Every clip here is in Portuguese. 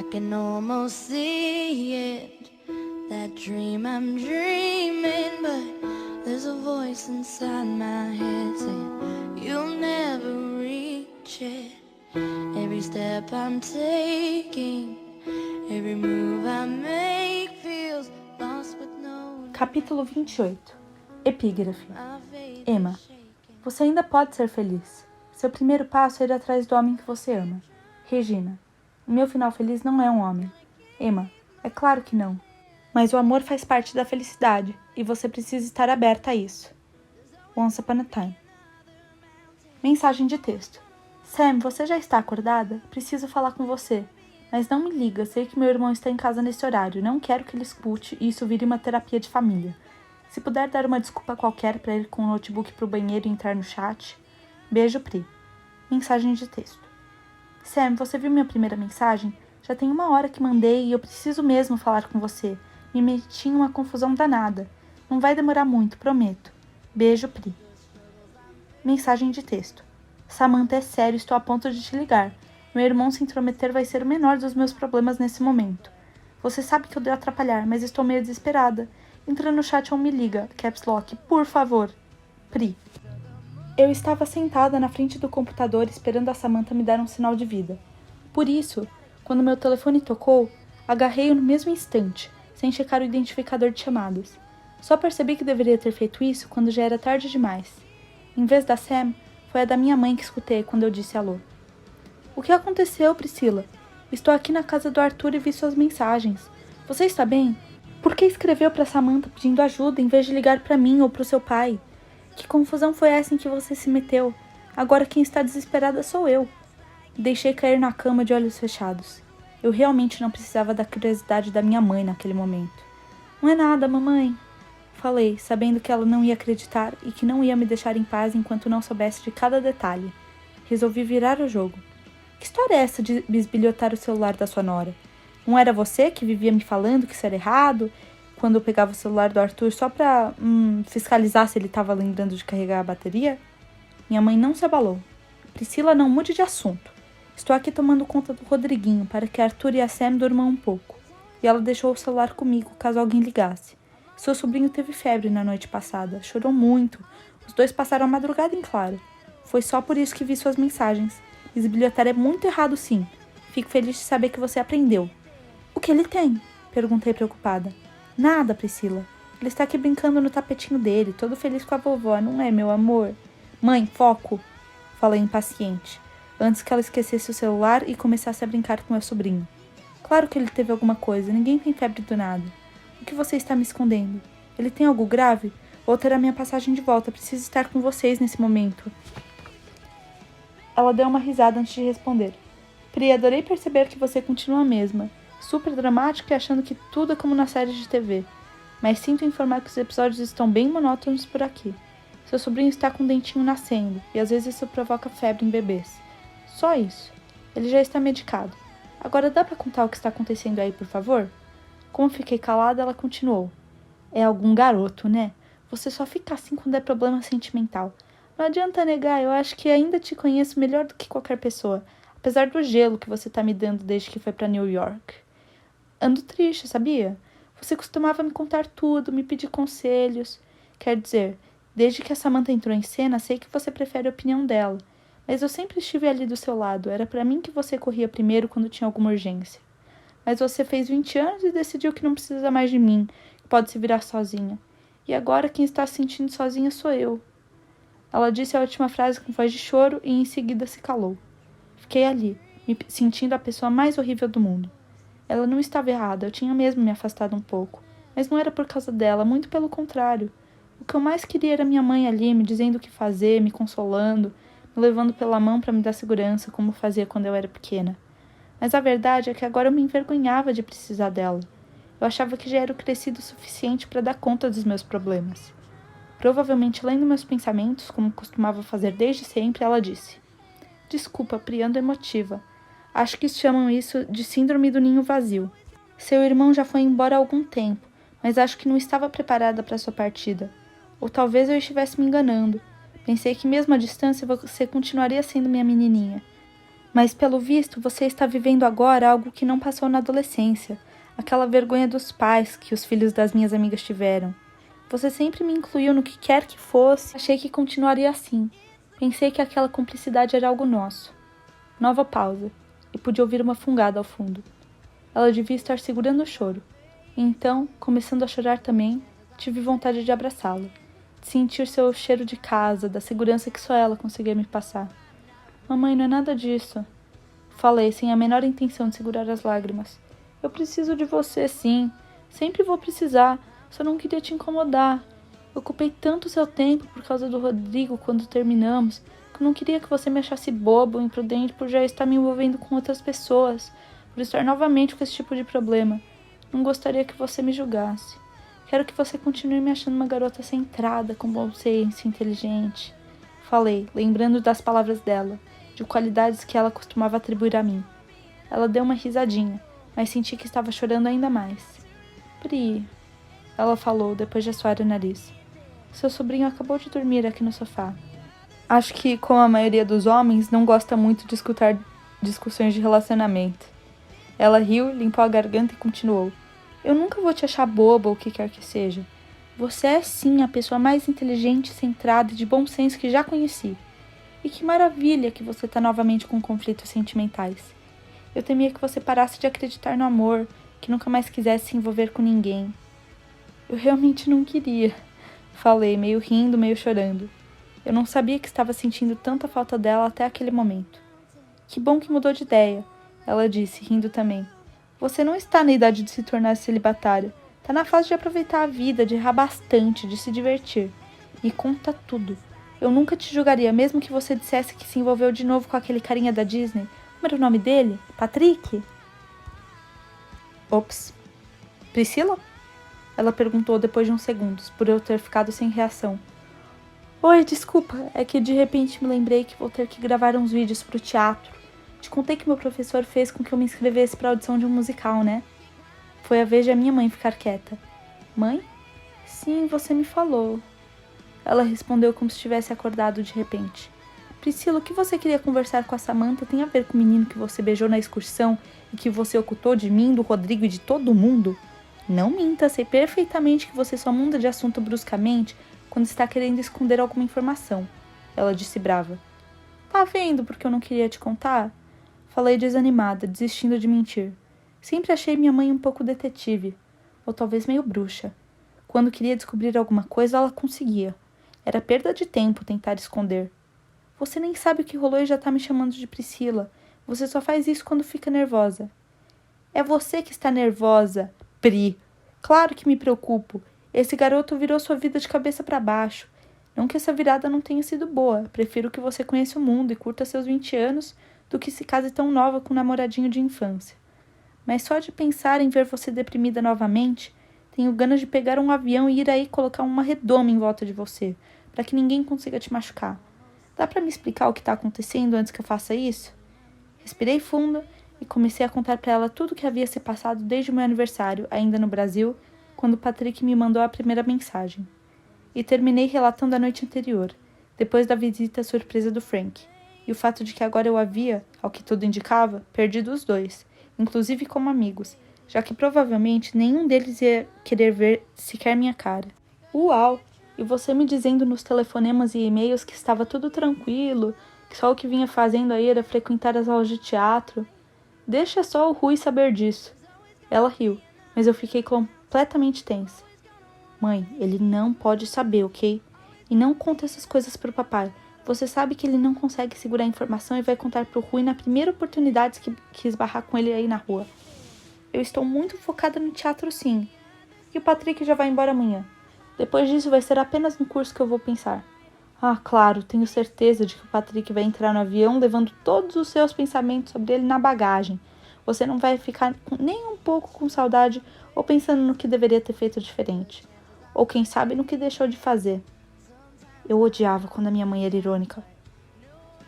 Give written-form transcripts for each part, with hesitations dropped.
I can almost see it, that dream I'm dreaming, but there's a voice inside my head saying you'll never reach it. Every step I'm taking, every move I make feels lost with no. Capítulo 28. Epígrafe. Emma, você ainda pode ser feliz. Seu primeiro passo é ir atrás do homem que você ama. Regina, o meu final feliz não é um homem. Emma, é claro que não. Mas o amor faz parte da felicidade, e você precisa estar aberta a isso. Once Upon a Time. Mensagem de texto. Sam, você já está acordada? Preciso falar com você. Mas não me liga, sei que meu irmão está em casa nesse horário. Não quero que ele escute e isso vire uma terapia de família. Se puder dar uma desculpa qualquer para ir com o notebook para o banheiro e entrar no chat. Beijo, Pri. Mensagem de texto. Sam, você viu minha primeira mensagem? Já tem 1 hora que mandei e eu preciso mesmo falar com você. Me meti em uma confusão danada. Não vai demorar muito, prometo. Beijo, Pri. Mensagem de texto. Samantha, é sério, estou a ponto de te ligar. Meu irmão se intrometer vai ser o menor dos meus problemas nesse momento. Você sabe que eu devo atrapalhar, mas estou meio desesperada. Entra no chat ou me liga. Caps Lock, por favor. Pri. Eu estava sentada na frente do computador esperando a Samantha me dar um sinal de vida. Por isso, quando meu telefone tocou, agarrei-o no mesmo instante, sem checar o identificador de chamadas. Só percebi que deveria ter feito isso quando já era tarde demais. Em vez da Sam, foi a da minha mãe que escutei quando eu disse alô. O que aconteceu, Priscila? Estou aqui na casa do Arthur e vi suas mensagens. Você está bem? Por que escreveu para Samantha pedindo ajuda em vez de ligar para mim ou para o seu pai? Que confusão foi essa em que você se meteu? Agora quem está desesperada sou eu. Deixei cair na cama de olhos fechados. Eu realmente não precisava da curiosidade da minha mãe naquele momento. Não é nada, mamãe. Falei, sabendo que ela não ia acreditar e que não ia me deixar em paz enquanto não soubesse de cada detalhe. Resolvi virar o jogo. Que história é essa de bisbilhotar o celular da sua nora? Não era você que vivia me falando que isso era errado, quando eu pegava o celular do Arthur só pra fiscalizar se ele estava lembrando de carregar a bateria? Minha mãe não se abalou. Priscila, não mude de assunto. Estou aqui tomando conta do Rodriguinho para que Arthur e a Sam durmam um pouco. E ela deixou o celular comigo caso alguém ligasse. Seu sobrinho teve febre na noite passada. Chorou muito. Os dois passaram a madrugada em claro. Foi só por isso que vi suas mensagens. Bisbilhotar é muito errado, sim. Fico feliz de saber que você aprendeu. O que ele tem? Perguntei preocupada. Nada, Priscila. Ele está aqui brincando no tapetinho dele, todo feliz com a vovó, não é, meu amor? Mãe, foco! Falei impaciente, antes que ela esquecesse o celular e começasse a brincar com meu sobrinho. Claro que ele teve alguma coisa, ninguém tem febre do nada. O que você está me escondendo? Ele tem algo grave? Ou terá minha passagem de volta? Preciso estar com vocês nesse momento. Ela deu uma risada antes de responder. Pri, adorei perceber que você continua a mesma. Super dramática e achando que tudo é como na série de TV. Mas sinto informar que os episódios estão bem monótonos por aqui. Seu sobrinho está com o dentinho nascendo, e às vezes isso provoca febre em bebês. Só isso. Ele já está medicado. Agora dá pra contar o que está acontecendo aí, por favor? Como fiquei calada, ela continuou. É algum garoto, né? Você só fica assim quando é problema sentimental. Não adianta negar, eu acho que ainda te conheço melhor do que qualquer pessoa, apesar do gelo que você tá me dando desde que foi pra New York. Ando triste, sabia? Você costumava me contar tudo, me pedir conselhos. Quer dizer, desde que a Samantha entrou em cena, sei que você prefere a opinião dela. Mas eu sempre estive ali do seu lado. Era pra mim que você corria primeiro quando tinha alguma urgência. Mas você fez 20 anos e decidiu que não precisa mais de mim, que pode se virar sozinha. E agora quem está se sentindo sozinha sou eu. Ela disse a última frase com voz de choro e em seguida se calou. Fiquei ali, me sentindo a pessoa mais horrível do mundo. Ela não estava errada, eu tinha mesmo me afastado um pouco. Mas não era por causa dela, muito pelo contrário. O que eu mais queria era minha mãe ali, me dizendo o que fazer, me consolando, me levando pela mão para me dar segurança, como fazia quando eu era pequena. Mas a verdade é que agora eu me envergonhava de precisar dela. Eu achava que já era crescido o suficiente para dar conta dos meus problemas. Provavelmente lendo meus pensamentos, como costumava fazer desde sempre, ela disse: Desculpa, Pri, ando emotiva. Acho que chamam isso de síndrome do ninho vazio. Seu irmão já foi embora há algum tempo, mas acho que não estava preparada para sua partida. Ou talvez eu estivesse me enganando. Pensei que mesmo à distância você continuaria sendo minha menininha. Mas, pelo visto, você está vivendo agora algo que não passou na adolescência. Aquela vergonha dos pais que os filhos das minhas amigas tiveram. Você sempre me incluiu no que quer que fosse. Achei que continuaria assim. Pensei que aquela cumplicidade era algo nosso. Nova pausa. E pude ouvir uma fungada ao fundo. Ela devia estar segurando o choro. E então, começando a chorar também, tive vontade de abraçá-la. De sentir seu cheiro de casa, da segurança que só ela conseguia me passar. Mamãe, não é nada disso. Falei, sem a menor intenção de segurar as lágrimas. Eu preciso de você, sim. Sempre vou precisar. Só não queria te incomodar. Eu ocupei tanto seu tempo por causa do Rodrigo quando terminamos, que eu não queria que você me achasse bobo ou imprudente por já estar me envolvendo com outras pessoas, por estar novamente com esse tipo de problema. Não gostaria que você me julgasse. Quero que você continue me achando uma garota centrada, com bom senso, inteligente. Falei, lembrando das palavras dela, de qualidades que ela costumava atribuir a mim. Ela deu uma risadinha, mas senti que estava chorando ainda mais. Pri, ela falou, depois de assoar o nariz. Seu sobrinho acabou de dormir aqui no sofá. Acho que, como a maioria dos homens, não gosta muito de escutar discussões de relacionamento. Ela riu, limpou a garganta e continuou. Eu nunca vou te achar boba ou o que quer que seja. Você é sim a pessoa mais inteligente, centrada e de bom senso que já conheci. E que maravilha que você está novamente com conflitos sentimentais. Eu temia que você parasse de acreditar no amor, que nunca mais quisesse se envolver com ninguém. Eu realmente não queria, falei, meio rindo, meio chorando. Eu não sabia que estava sentindo tanta falta dela até aquele momento. Que bom que mudou de ideia, ela disse, rindo também. Você não está na idade de se tornar celibatária. Está na fase de aproveitar a vida, de errar bastante, de se divertir. Me conta tudo. Eu nunca te julgaria, mesmo que você dissesse que se envolveu de novo com aquele carinha da Disney. Como era o nome dele? Patrick? Ops. Priscila? Ela perguntou depois de uns segundos, por eu ter ficado sem reação. Oi, desculpa, é que de repente me lembrei que vou ter que gravar uns vídeos pro teatro. Te contei que meu professor fez com que eu me inscrevesse pra audição de um musical, né? Foi a vez de a minha mãe ficar quieta. Mãe? Sim, você me falou. Ela respondeu como se tivesse acordado de repente. Priscila, o que você queria conversar com a Samantha tem a ver com o menino que você beijou na excursão e que você ocultou de mim, do Rodrigo e de todo mundo? Não minta, sei perfeitamente que você só muda de assunto bruscamente quando está querendo esconder alguma informação. Ela disse brava. Tá vendo porque eu não queria te contar? Falei desanimada, desistindo de mentir. Sempre achei minha mãe um pouco detetive, ou talvez meio bruxa. Quando queria descobrir alguma coisa, ela conseguia. Era perda de tempo tentar esconder. Você nem sabe o que rolou e já tá me chamando de Priscila. Você só faz isso quando fica nervosa. É você que está nervosa, Pri. Claro que me preocupo. Esse garoto virou sua vida de cabeça para baixo. Não que essa virada não tenha sido boa. Prefiro que você conheça o mundo e curta seus 20 anos do que se case tão nova com um namoradinho de infância. Mas só de pensar em ver você deprimida novamente, tenho ganas de pegar um avião e ir aí colocar uma redoma em volta de você, para que ninguém consiga te machucar. Dá para me explicar o que está acontecendo antes que eu faça isso? Respirei fundo e comecei a contar para ela tudo o que havia se passado desde o meu aniversário, ainda no Brasil, quando Patrick me mandou a primeira mensagem. E terminei relatando a noite anterior, depois da visita surpresa do Frank, e o fato de que agora eu havia, ao que tudo indicava, perdido os dois, inclusive como amigos, já que provavelmente nenhum deles ia querer ver sequer minha cara. Uau! E você me dizendo nos telefonemas e e-mails que estava tudo tranquilo, que só o que vinha fazendo aí era frequentar as aulas de teatro. Deixa só o Rui saber disso. Ela riu, mas eu fiquei completamente tensa. Mãe, ele não pode saber, ok? E não conta essas coisas pro papai. Você sabe que ele não consegue segurar a informação e vai contar pro Rui na primeira oportunidade que esbarrar com ele aí na rua. Eu estou muito focada no teatro, sim. E o Patrick já vai embora amanhã. Depois disso vai ser apenas no curso que eu vou pensar. Ah, claro, tenho certeza de que o Patrick vai entrar no avião levando todos os seus pensamentos sobre ele na bagagem. Você não vai ficar nem um pouco com saudade ou pensando no que deveria ter feito diferente. Ou quem sabe no que deixou de fazer. Eu odiava quando a minha mãe era irônica.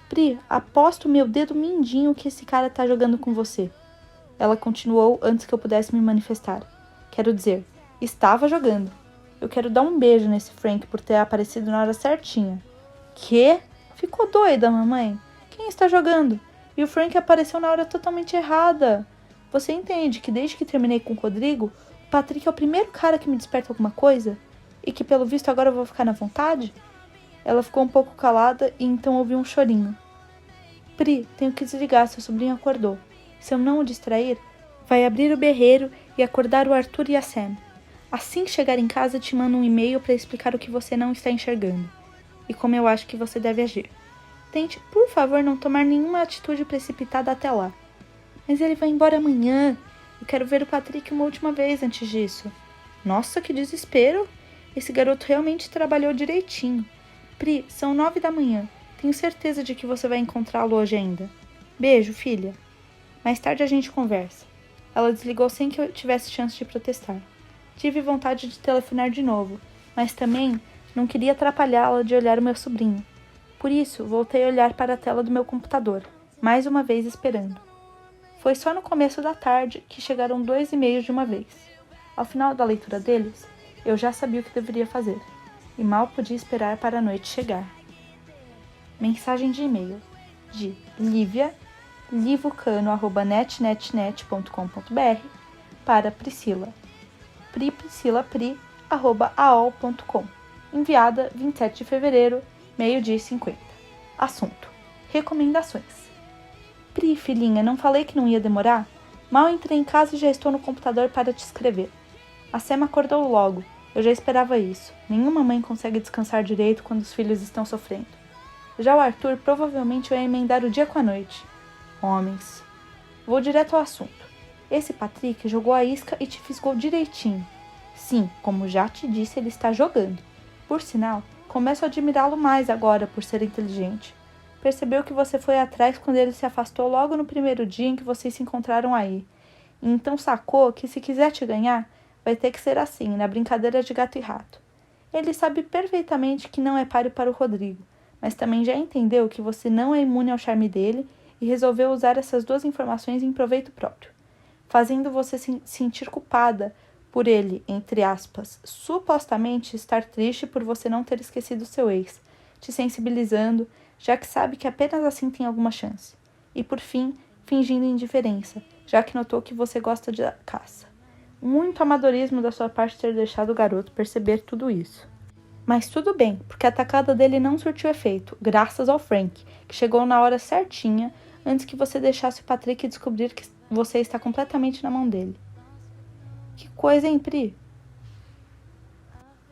Pri, aposto meu dedo mindinho que esse cara tá jogando com você. Ela continuou antes que eu pudesse me manifestar. Quero dizer, estava jogando. Eu quero dar um beijo nesse Frank por ter aparecido na hora certinha. Quê? Ficou doida, mamãe? Quem está jogando? E o Frank apareceu na hora totalmente errada. Você entende que desde que terminei com o Rodrigo, o Patrick é o primeiro cara que me desperta alguma coisa? E que pelo visto agora eu vou ficar na vontade? Ela ficou um pouco calada e então ouviu um chorinho. Pri, tenho que desligar, seu sobrinho acordou. Se eu não o distrair, vai abrir o berreiro e acordar o Arthur e a Sam. Assim que chegar em casa, te mando um e-mail para explicar o que você não está enxergando e como eu acho que você deve agir. Tente, por favor, não tomar nenhuma atitude precipitada até lá. Mas ele vai embora amanhã. Eu quero ver o Patrick uma última vez antes disso. Nossa, que desespero! Esse garoto realmente trabalhou direitinho. Pri, são 9 da manhã. Tenho certeza de que você vai encontrá-lo hoje ainda. Beijo, filha. Mais tarde a gente conversa. Ela desligou sem que eu tivesse chance de protestar. Tive vontade de telefonar de novo, mas também não queria atrapalhá-la de olhar o meu sobrinho. Por isso, voltei a olhar para a tela do meu computador, mais uma vez esperando. Foi só no começo da tarde que chegaram 2 e-mails de uma vez. Ao final da leitura deles, eu já sabia o que deveria fazer, e mal podia esperar para a noite chegar. Mensagem de e-mail de Lívia, livucano@netnetnet.com.br para Priscila, priscila@aol.com, enviada 27 de fevereiro, 12h50. Assunto: recomendações. Pri, filhinha, não falei que não ia demorar? Mal entrei em casa e já estou no computador para te escrever. A Sam acordou logo, eu já esperava isso. Nenhuma mãe consegue descansar direito quando os filhos estão sofrendo. Já o Arthur provavelmente vai emendar o dia com a noite. Homens. Vou direto ao assunto. Esse Patrick jogou a isca e te fisgou direitinho. Sim, como já te disse, ele está jogando. Por sinal, começo a admirá-lo mais agora por ser inteligente. Percebeu que você foi atrás quando ele se afastou logo no primeiro dia em que vocês se encontraram aí. E então sacou que se quiser te ganhar, vai ter que ser assim, na brincadeira de gato e rato. Ele sabe perfeitamente que não é páreo para o Rodrigo, mas também já entendeu que você não é imune ao charme dele e resolveu usar essas 2 informações em proveito próprio, fazendo você se sentir culpada por ele, entre aspas, supostamente estar triste por você não ter esquecido seu ex, te sensibilizando, já que sabe que apenas assim tem alguma chance. E por fim, fingindo indiferença, já que notou que você gosta de caça. Muito amadorismo da sua parte ter deixado o garoto perceber tudo isso. Mas tudo bem, porque a atacada dele não surtiu efeito, graças ao Frank, que chegou na hora certinha, antes que você deixasse o Patrick descobrir que você está completamente na mão dele. Que coisa, hein, Pri?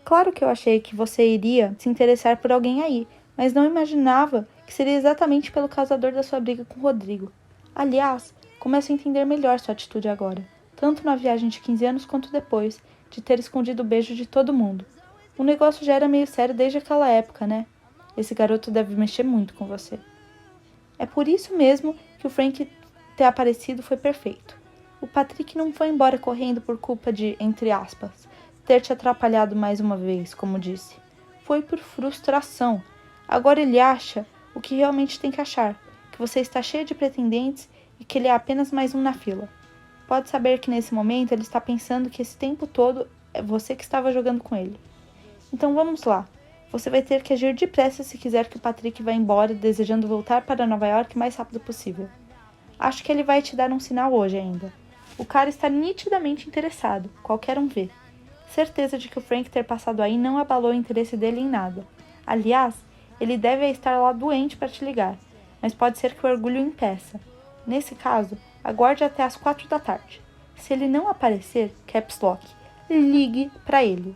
Claro que eu achei que você iria se interessar por alguém aí, mas não imaginava que seria exatamente pelo causador da sua briga com o Rodrigo. Aliás, começo a entender melhor sua atitude agora, tanto na viagem de 15 anos quanto depois, de ter escondido o beijo de todo mundo. O negócio já era meio sério desde aquela época, né? Esse garoto deve mexer muito com você. É por isso mesmo que o Frank ter aparecido foi perfeito. O Patrick não foi embora correndo por culpa de, entre aspas, ter te atrapalhado mais uma vez, como disse. Foi por frustração. Agora ele acha o que realmente tem que achar, que você está cheia de pretendentes e que ele é apenas mais um na fila. Pode saber que nesse momento ele está pensando que esse tempo todo é você que estava jogando com ele. Então vamos lá. Você vai ter que agir depressa se quiser que o Patrick vá embora, desejando voltar para Nova York o mais rápido possível. Acho que ele vai te dar um sinal hoje ainda. O cara está nitidamente interessado, qualquer um vê. Certeza de que o Frank ter passado aí não abalou o interesse dele em nada. Aliás, ele deve estar lá doente para te ligar, mas pode ser que o orgulho o impeça. Nesse caso, aguarde até às 4 da tarde. Se ele não aparecer, caps lock, ligue para ele.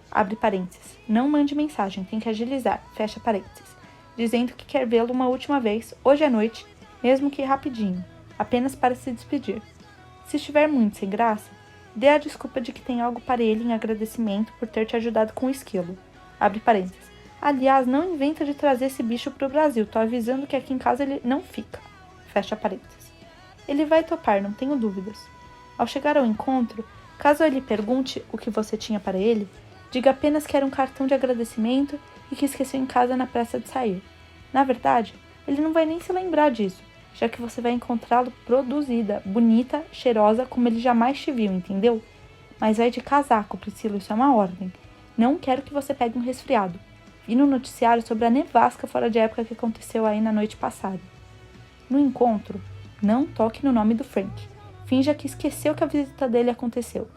Abre parênteses. Não mande mensagem, tem que agilizar, fecha parênteses. Dizendo que quer vê-lo uma última vez, hoje à noite, mesmo que rapidinho, apenas para se despedir. Se estiver muito sem graça, dê a desculpa de que tem algo para ele em agradecimento por ter te ajudado com o esquilo. Abre parênteses. Aliás, não inventa de trazer esse bicho pro Brasil, tô avisando que aqui em casa ele não fica. Fecha parênteses. Ele vai topar, não tenho dúvidas. Ao chegar ao encontro, caso ele pergunte o que você tinha para ele, diga apenas que era um cartão de agradecimento e que esqueceu em casa na pressa de sair. Na verdade, ele não vai nem se lembrar disso, já que você vai encontrá-lo produzida, bonita, cheirosa, como ele jamais te viu, entendeu? Mas vai de casaco, Priscila, isso é uma ordem. Não quero que você pegue um resfriado. Vi no noticiário sobre a nevasca fora de época que aconteceu aí na noite passada. No encontro, não toque no nome do Frank. Finja que esqueceu que a visita dele aconteceu.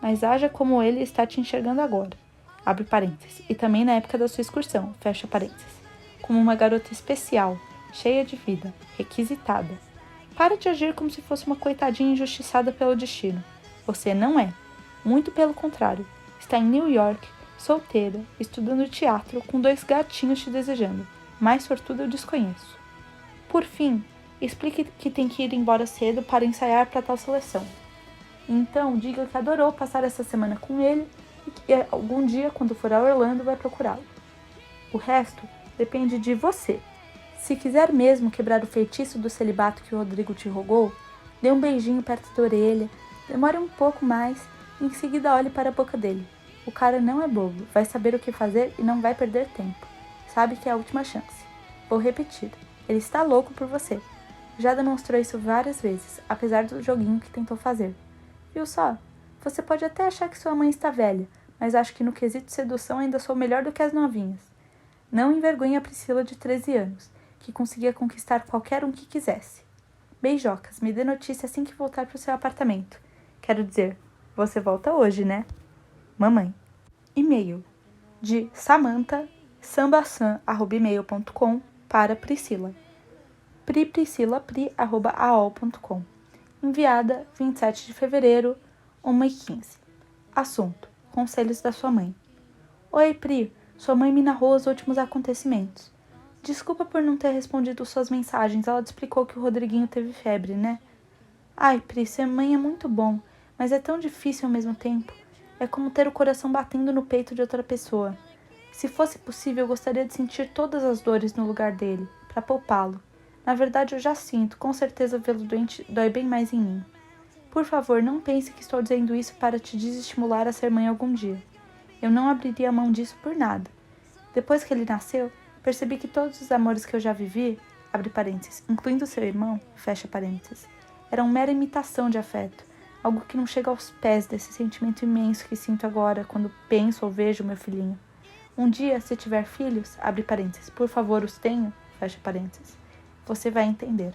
Mas haja como ele está te enxergando agora. Abre parênteses. E também na época da sua excursão. Fecha parênteses. Como uma garota especial, cheia de vida, requisitada. Para de agir como se fosse uma coitadinha injustiçada pelo destino. Você não é. Muito pelo contrário. Está em New York, solteira, estudando teatro, com 2 gatinhos te desejando. Mais sortudo eu desconheço. Por fim, explique que tem que ir embora cedo para ensaiar para tal seleção. Então, diga que adorou passar essa semana com ele e que algum dia, quando for a Orlando, vai procurá-lo. O resto depende de você. Se quiser mesmo quebrar o feitiço do celibato que o Rodrigo te rogou, dê um beijinho perto da orelha, demore um pouco mais e em seguida olhe para a boca dele. O cara não é bobo, vai saber o que fazer e não vai perder tempo. Sabe que é a última chance. Vou repetir, ele está louco por você. Já demonstrou isso várias vezes, apesar do joguinho que tentou fazer. Viu só? Você pode até achar que sua mãe está velha, mas acho que no quesito sedução ainda sou melhor do que as novinhas. Não envergonhe a Priscila de 13 anos, que conseguia conquistar qualquer um que quisesse. Beijocas, me dê notícia assim que voltar para o seu apartamento. Quero dizer, você volta hoje, né? Mamãe. E-mail de Samantha, sambasan@email.com para Priscila. priscila@aol.com. Enviada 27 de fevereiro, 1h15. Assunto: conselhos da sua mãe. Oi, Pri. Sua mãe me narrou os últimos acontecimentos. Desculpa por não ter respondido suas mensagens. Ela te explicou que o Rodriguinho teve febre, né? Ai, Pri, ser mãe é muito bom, mas é tão difícil ao mesmo tempo. É como ter o coração batendo no peito de outra pessoa. Se fosse possível, eu gostaria de sentir todas as dores no lugar dele, para poupá-lo. Na verdade, eu já sinto, com certeza vê-lo doente dói bem mais em mim. Por favor, não pense que estou dizendo isso para te desestimular a ser mãe algum dia. Eu não abriria a mão disso por nada. Depois que ele nasceu, percebi que todos os amores que eu já vivi, abre parênteses, incluindo seu irmão, fecha parênteses, eram mera imitação de afeto, algo que não chega aos pés desse sentimento imenso que sinto agora quando penso ou vejo meu filhinho. Um dia, se tiver filhos, abre parênteses, por favor, os tenho, fecha parênteses, você vai entender.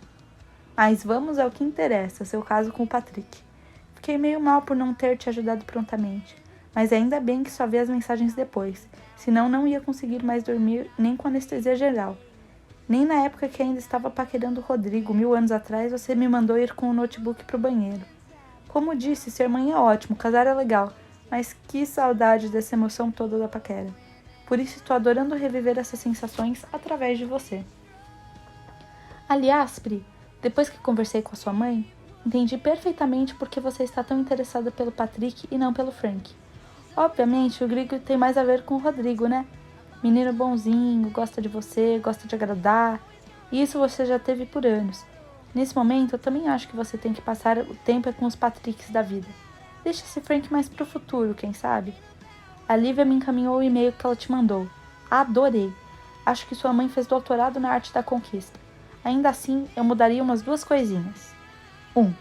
Mas vamos ao que interessa, seu caso com o Patrick. Fiquei meio mal por não ter te ajudado prontamente, mas ainda bem que só vi as mensagens depois, senão não ia conseguir mais dormir nem com anestesia geral. Nem na época que ainda estava paquerando o Rodrigo, 1000 anos atrás, você me mandou ir com o notebook pro banheiro. Como disse, ser mãe é ótimo, casar é legal, mas que saudade dessa emoção toda da paquera. Por isso estou adorando reviver essas sensações através de você. Aliás, Pri, depois que conversei com a sua mãe, entendi perfeitamente por que você está tão interessada pelo Patrick e não pelo Frank. Obviamente, o Grigo tem mais a ver com o Rodrigo, né? Menino bonzinho, gosta de você, gosta de agradar. E isso você já teve por anos. Nesse momento, eu também acho que você tem que passar o tempo com os Patricks da vida. Deixa esse Frank mais pro futuro, quem sabe? A Lívia me encaminhou o e-mail que ela te mandou. Adorei. Acho que sua mãe fez doutorado na arte da conquista. Ainda assim, eu mudaria umas 2 coisinhas. 1.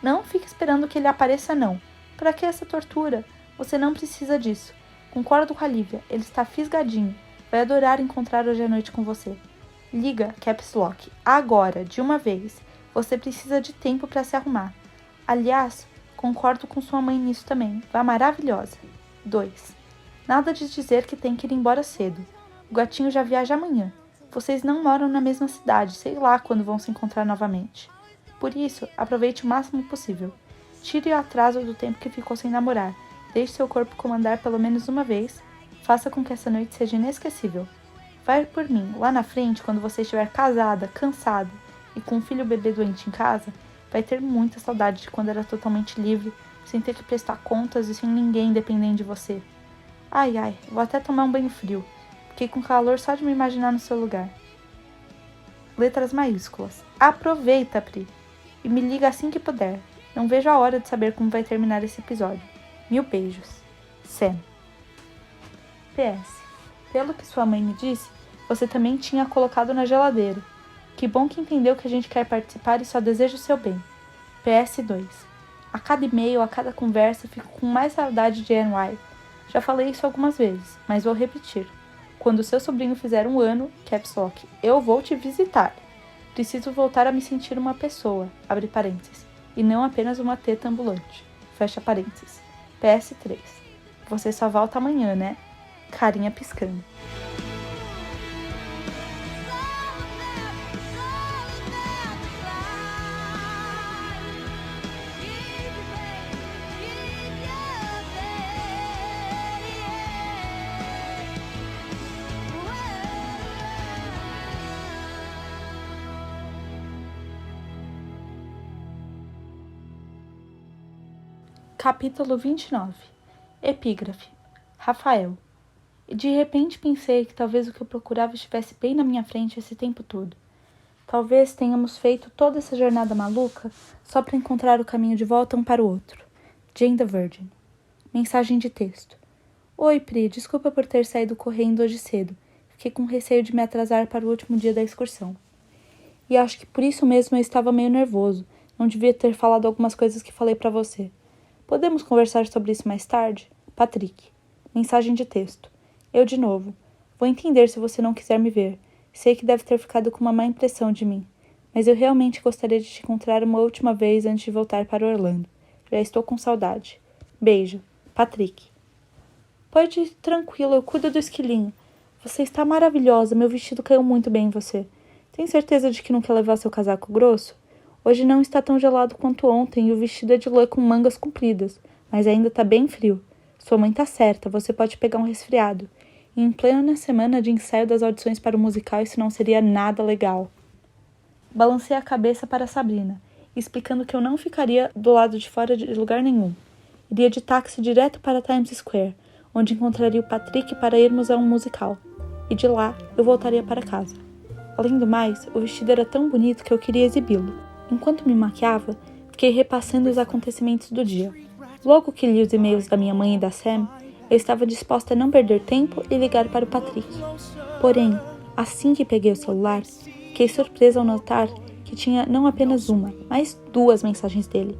Não fique esperando que ele apareça, não. Pra que essa tortura? Você não precisa disso. Concordo com a Lívia, ele está fisgadinho. Vai adorar encontrar hoje à noite com você. Liga, Caps Lock, agora, de uma vez. Você precisa de tempo para se arrumar. Aliás, concordo com sua mãe nisso também. Vá maravilhosa. 2. Nada de dizer que tem que ir embora cedo. O gatinho já viaja amanhã. Vocês não moram na mesma cidade, sei lá quando vão se encontrar novamente. Por isso, aproveite o máximo possível. Tire o atraso do tempo que ficou sem namorar. Deixe seu corpo comandar pelo menos uma vez. Faça com que essa noite seja inesquecível. Vai por mim, lá na frente, quando você estiver casada, cansada e com um filho bebê doente em casa, vai ter muita saudade de quando era totalmente livre, sem ter que prestar contas e sem ninguém dependendo de você. Ai, ai, vou até tomar um banho frio. Fiquei com calor só de me imaginar no seu lugar. Letras maiúsculas. Aproveita, Pri. E me liga assim que puder. Não vejo a hora de saber como vai terminar esse episódio. 1000 beijos. Sam. PS. Pelo que sua mãe me disse, você também tinha colocado na geladeira. Que bom que entendeu que a gente quer participar e só deseja o seu bem. PS2. A cada e-mail, a cada conversa, fico com mais saudade de NY. Já falei isso algumas vezes, mas vou repetir. Quando seu sobrinho fizer 1 ano, Caps Lock, eu vou te visitar. Preciso voltar a me sentir uma pessoa, abre parênteses, e não apenas uma teta ambulante, fecha parênteses. PS3. Você só volta amanhã, né? Carinha piscando. Capítulo 29. Epígrafe. Rafael. E de repente pensei que talvez o que eu procurava estivesse bem na minha frente esse tempo todo. Talvez tenhamos feito toda essa jornada maluca só para encontrar o caminho de volta um para o outro. Jane the Virgin. Mensagem de texto. Oi, Pri, desculpa por ter saído correndo hoje cedo. Fiquei com receio de me atrasar para o último dia da excursão. E acho que por isso mesmo eu estava meio nervoso. Não devia ter falado algumas coisas que falei para você. Podemos conversar sobre isso mais tarde? Patrick. Mensagem de texto. Eu de novo. Vou entender se você não quiser me ver. Sei que deve ter ficado com uma má impressão de mim. Mas eu realmente gostaria de te encontrar uma última vez antes de voltar para Orlando. Já estou com saudade. Beijo. Patrick. Pode ir tranquilo, eu cuido do esquilinho. Você está maravilhosa, meu vestido caiu muito bem em você. Tem certeza de que não quer levar seu casaco grosso? Hoje não está tão gelado quanto ontem e o vestido é de lã com mangas compridas, mas ainda está bem frio. Sua mãe está certa, você pode pegar um resfriado. E em plena semana de ensaio das audições para o musical, isso não seria nada legal. Balancei a cabeça para Sabrina, explicando que eu não ficaria do lado de fora de lugar nenhum. Iria de táxi direto para Times Square, onde encontraria o Patrick para irmos a um musical. E de lá, eu voltaria para casa. Além do mais, o vestido era tão bonito que eu queria exibi-lo. Enquanto me maquiava, fiquei repassando os acontecimentos do dia. Logo que li os e-mails da minha mãe e da Sam, eu estava disposta a não perder tempo e ligar para o Patrick. Porém, assim que peguei o celular, fiquei surpresa ao notar que tinha não apenas uma, mas 2 mensagens dele.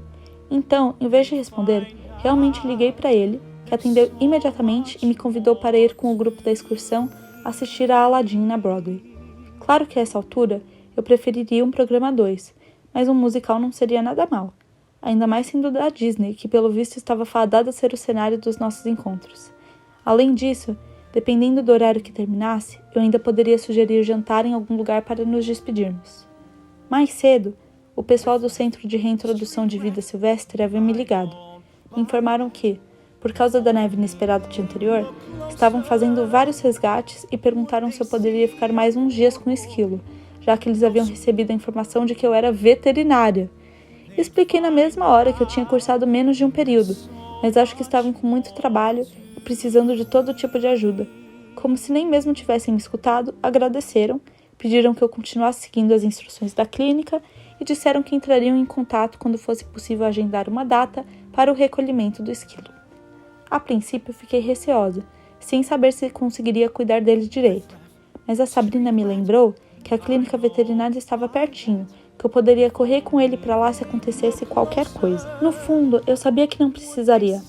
Então, em vez de responder, realmente liguei para ele, que atendeu imediatamente e me convidou para ir com o grupo da excursão assistir a Aladdin na Broadway. Claro que a essa altura, eu preferiria um programa 2, mas um musical não seria nada mal, ainda mais sendo da Disney, que pelo visto estava fadada a ser o cenário dos nossos encontros. Além disso, dependendo do horário que terminasse, eu ainda poderia sugerir jantar em algum lugar para nos despedirmos. Mais cedo, o pessoal do Centro de Reintrodução de Vida Silvestre havia me ligado. Me informaram que, por causa da neve inesperada do dia anterior, estavam fazendo vários resgates e perguntaram se eu poderia ficar mais uns dias com o esquilo, já que eles haviam recebido a informação de que eu era veterinária. Expliquei na mesma hora que eu tinha cursado menos de um período, mas acho que estavam com muito trabalho e precisando de todo tipo de ajuda. Como se nem mesmo tivessem me escutado, agradeceram, pediram que eu continuasse seguindo as instruções da clínica e disseram que entrariam em contato quando fosse possível agendar uma data para o recolhimento do esquilo. A princípio fiquei receosa, sem saber se conseguiria cuidar dele direito, mas a Sabrina me lembrou que a clínica veterinária estava pertinho, que eu poderia correr com ele para lá se acontecesse qualquer coisa. No fundo, eu sabia que não precisaria.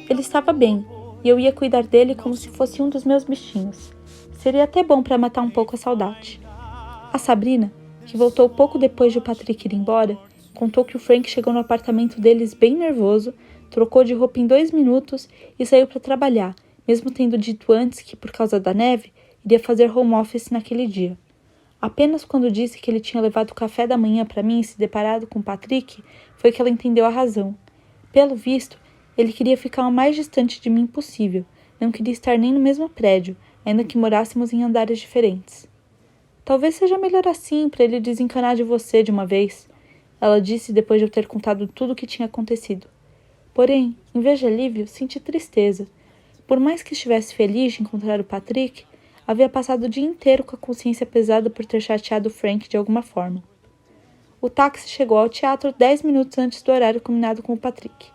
Ele estava bem, e eu ia cuidar dele como se fosse um dos meus bichinhos. Seria até bom para matar um pouco a saudade. A Sabrina, que voltou pouco depois de o Patrick ir embora, contou que o Frank chegou no apartamento deles bem nervoso, trocou de roupa em 2 minutos e saiu para trabalhar, mesmo tendo dito antes que, por causa da neve, iria fazer home office naquele dia. Apenas quando disse que ele tinha levado o café da manhã para mim e se deparado com Patrick, foi que ela entendeu a razão. Pelo visto, ele queria ficar o mais distante de mim possível, não queria estar nem no mesmo prédio, ainda que morássemos em andares diferentes. Talvez seja melhor assim, para ele desencanar de você de uma vez, ela disse depois de eu ter contado tudo o que tinha acontecido. Porém, em vez de alívio, senti tristeza. Por mais que estivesse feliz de encontrar o Patrick, havia passado o dia inteiro com a consciência pesada por ter chateado Frank de alguma forma. O táxi chegou ao teatro 10 minutos antes do horário combinado com o Patrick.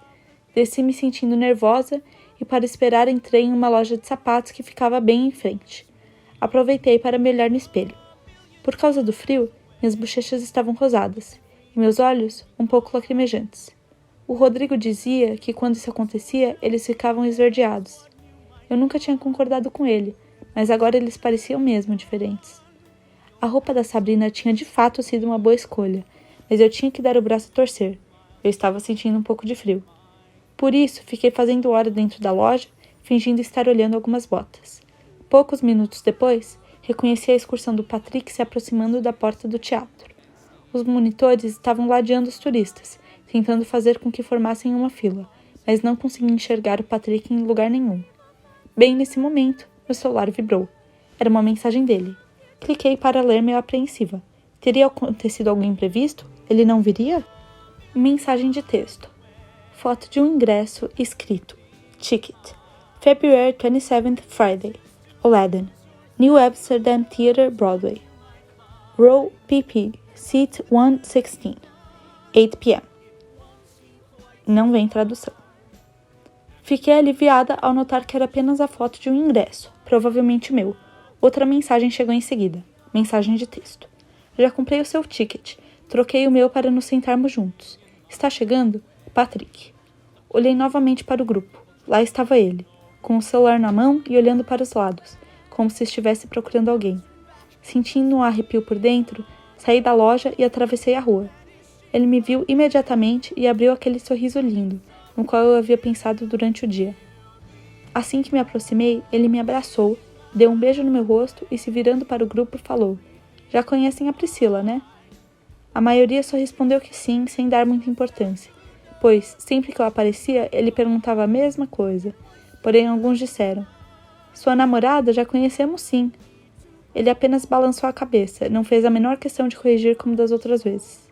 Desci me sentindo nervosa e para esperar entrei em uma loja de sapatos que ficava bem em frente. Aproveitei para me olhar no espelho. Por causa do frio, minhas bochechas estavam rosadas e meus olhos um pouco lacrimejantes. O Rodrigo dizia que quando isso acontecia, eles ficavam esverdeados. Eu nunca tinha concordado com ele, mas agora eles pareciam mesmo diferentes. A roupa da Sabrina tinha de fato sido uma boa escolha, mas eu tinha que dar o braço a torcer. Eu estava sentindo um pouco de frio. Por isso, fiquei fazendo hora dentro da loja, fingindo estar olhando algumas botas. Poucos minutos depois, reconheci a excursão do Patrick se aproximando da porta do teatro. Os monitores estavam ladeando os turistas, tentando fazer com que formassem uma fila, mas não consegui enxergar o Patrick em lugar nenhum. Bem nesse momento, meu celular vibrou. Era uma mensagem dele. Cliquei para ler meio apreensiva. Teria acontecido algum imprevisto? Ele não viria? Mensagem de texto. Foto de um ingresso escrito. Ticket. February 27th, Friday. Aladdin. New Amsterdam Theatre, Broadway. Row PP. Seat 116. 8 p.m. Não vem tradução. Fiquei aliviada ao notar que era apenas a foto de um ingresso, provavelmente meu. Outra mensagem chegou em seguida. Mensagem de texto. Já comprei o seu ticket. Troquei o meu para nos sentarmos juntos. Está chegando? Patrick. Olhei novamente para o grupo. Lá estava ele, com o celular na mão e olhando para os lados, como se estivesse procurando alguém. Sentindo um arrepio por dentro, saí da loja e atravessei a rua. Ele me viu imediatamente e abriu aquele sorriso lindo, no qual eu havia pensado durante o dia. Assim que me aproximei, ele me abraçou, deu um beijo no meu rosto e, se virando para o grupo, falou: "Já conhecem a Priscila, né?" A maioria só respondeu que sim, sem dar muita importância, pois, sempre que eu aparecia, ele perguntava a mesma coisa. Porém, alguns disseram: "Sua namorada já conhecemos sim." Ele apenas balançou a cabeça, não fez a menor questão de corrigir como das outras vezes.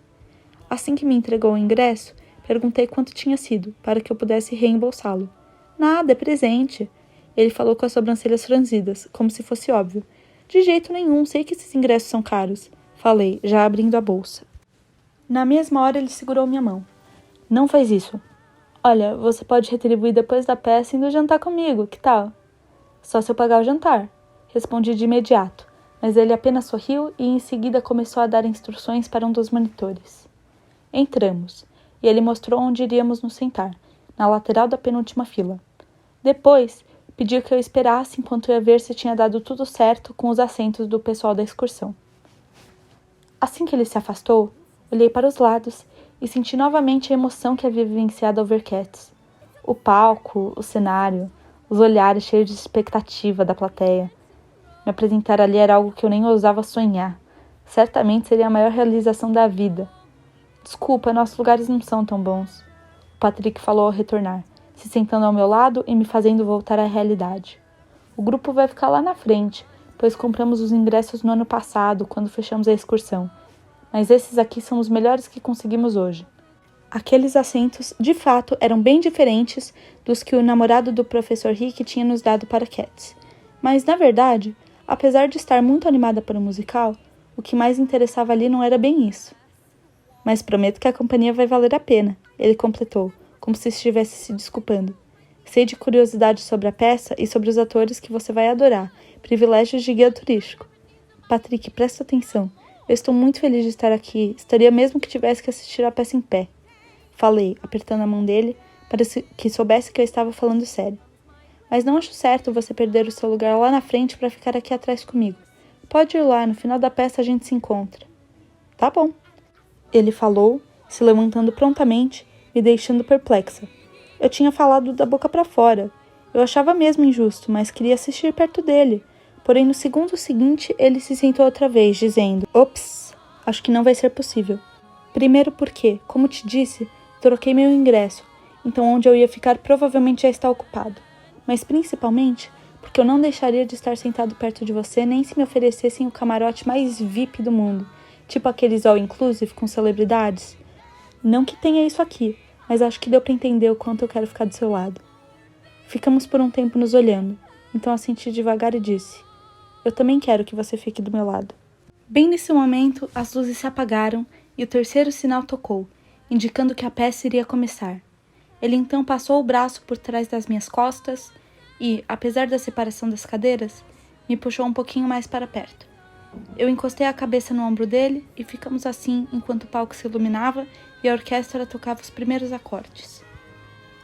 Assim que me entregou o ingresso, perguntei quanto tinha sido, para que eu pudesse reembolsá-lo. "Nada, é presente." Ele falou com as sobrancelhas franzidas, como se fosse óbvio. "De jeito nenhum, sei que esses ingressos são caros." Falei, já abrindo a bolsa. Na mesma hora ele segurou minha mão. "Não faz isso. Olha, você pode retribuir depois da peça indo jantar comigo, que tal?" "Só se eu pagar o jantar." Respondi de imediato, mas ele apenas sorriu e em seguida começou a dar instruções para um dos monitores. Entramos, e ele mostrou onde iríamos nos sentar, na lateral da penúltima fila. Depois, pediu que eu esperasse enquanto ia ver se tinha dado tudo certo com os assentos do pessoal da excursão. Assim que ele se afastou, olhei para os lados e senti novamente a emoção que havia vivenciado ao ver Cats. O palco, o cenário, os olhares cheios de expectativa da plateia. Me apresentar ali era algo que eu nem ousava sonhar. Certamente seria a maior realização da vida. "Desculpa, nossos lugares não são tão bons." O Patrick falou ao retornar, se sentando ao meu lado e me fazendo voltar à realidade. "O grupo vai ficar lá na frente, pois compramos os ingressos no ano passado, quando fechamos a excursão. Mas esses aqui são os melhores que conseguimos hoje." Aqueles assentos, de fato, eram bem diferentes dos que o namorado do professor Rick tinha nos dado para Cats. Mas, na verdade, apesar de estar muito animada para o musical, o que mais interessava ali não era bem isso. "Mas prometo que a companhia vai valer a pena," ele completou, como se estivesse se desculpando. "Sei de curiosidades sobre a peça e sobre os atores que você vai adorar, privilégios de guia turístico." "Patrick, presta atenção. Eu estou muito feliz de estar aqui. Estaria mesmo que tivesse que assistir a peça em pé." Falei, apertando a mão dele, para que soubesse que eu estava falando sério. "Mas não acho certo você perder o seu lugar lá na frente para ficar aqui atrás comigo. Pode ir lá, no final da peça a gente se encontra." "Tá bom." Ele falou, se levantando prontamente, me deixando perplexa. Eu tinha falado da boca para fora. Eu achava mesmo injusto, mas queria assistir perto dele. Porém, no segundo seguinte, ele se sentou outra vez, dizendo: "Ops, acho que não vai ser possível. Primeiro porque, como te disse, troquei meu ingresso, então onde eu ia ficar provavelmente já está ocupado. Mas principalmente porque eu não deixaria de estar sentado perto de você nem se me oferecessem o camarote mais VIP do mundo, tipo aqueles all-inclusive com celebridades. Não que tenha isso aqui, mas acho que deu para entender o quanto eu quero ficar do seu lado." Ficamos por um tempo nos olhando, então assenti devagar e disse: "Eu também quero que você fique do meu lado." Bem nesse momento, as luzes se apagaram e o terceiro sinal tocou, indicando que a peça iria começar. Ele então passou o braço por trás das minhas costas e, apesar da separação das cadeiras, me puxou um pouquinho mais para perto. Eu encostei a cabeça no ombro dele e ficamos assim enquanto o palco se iluminava e a orquestra tocava os primeiros acordes.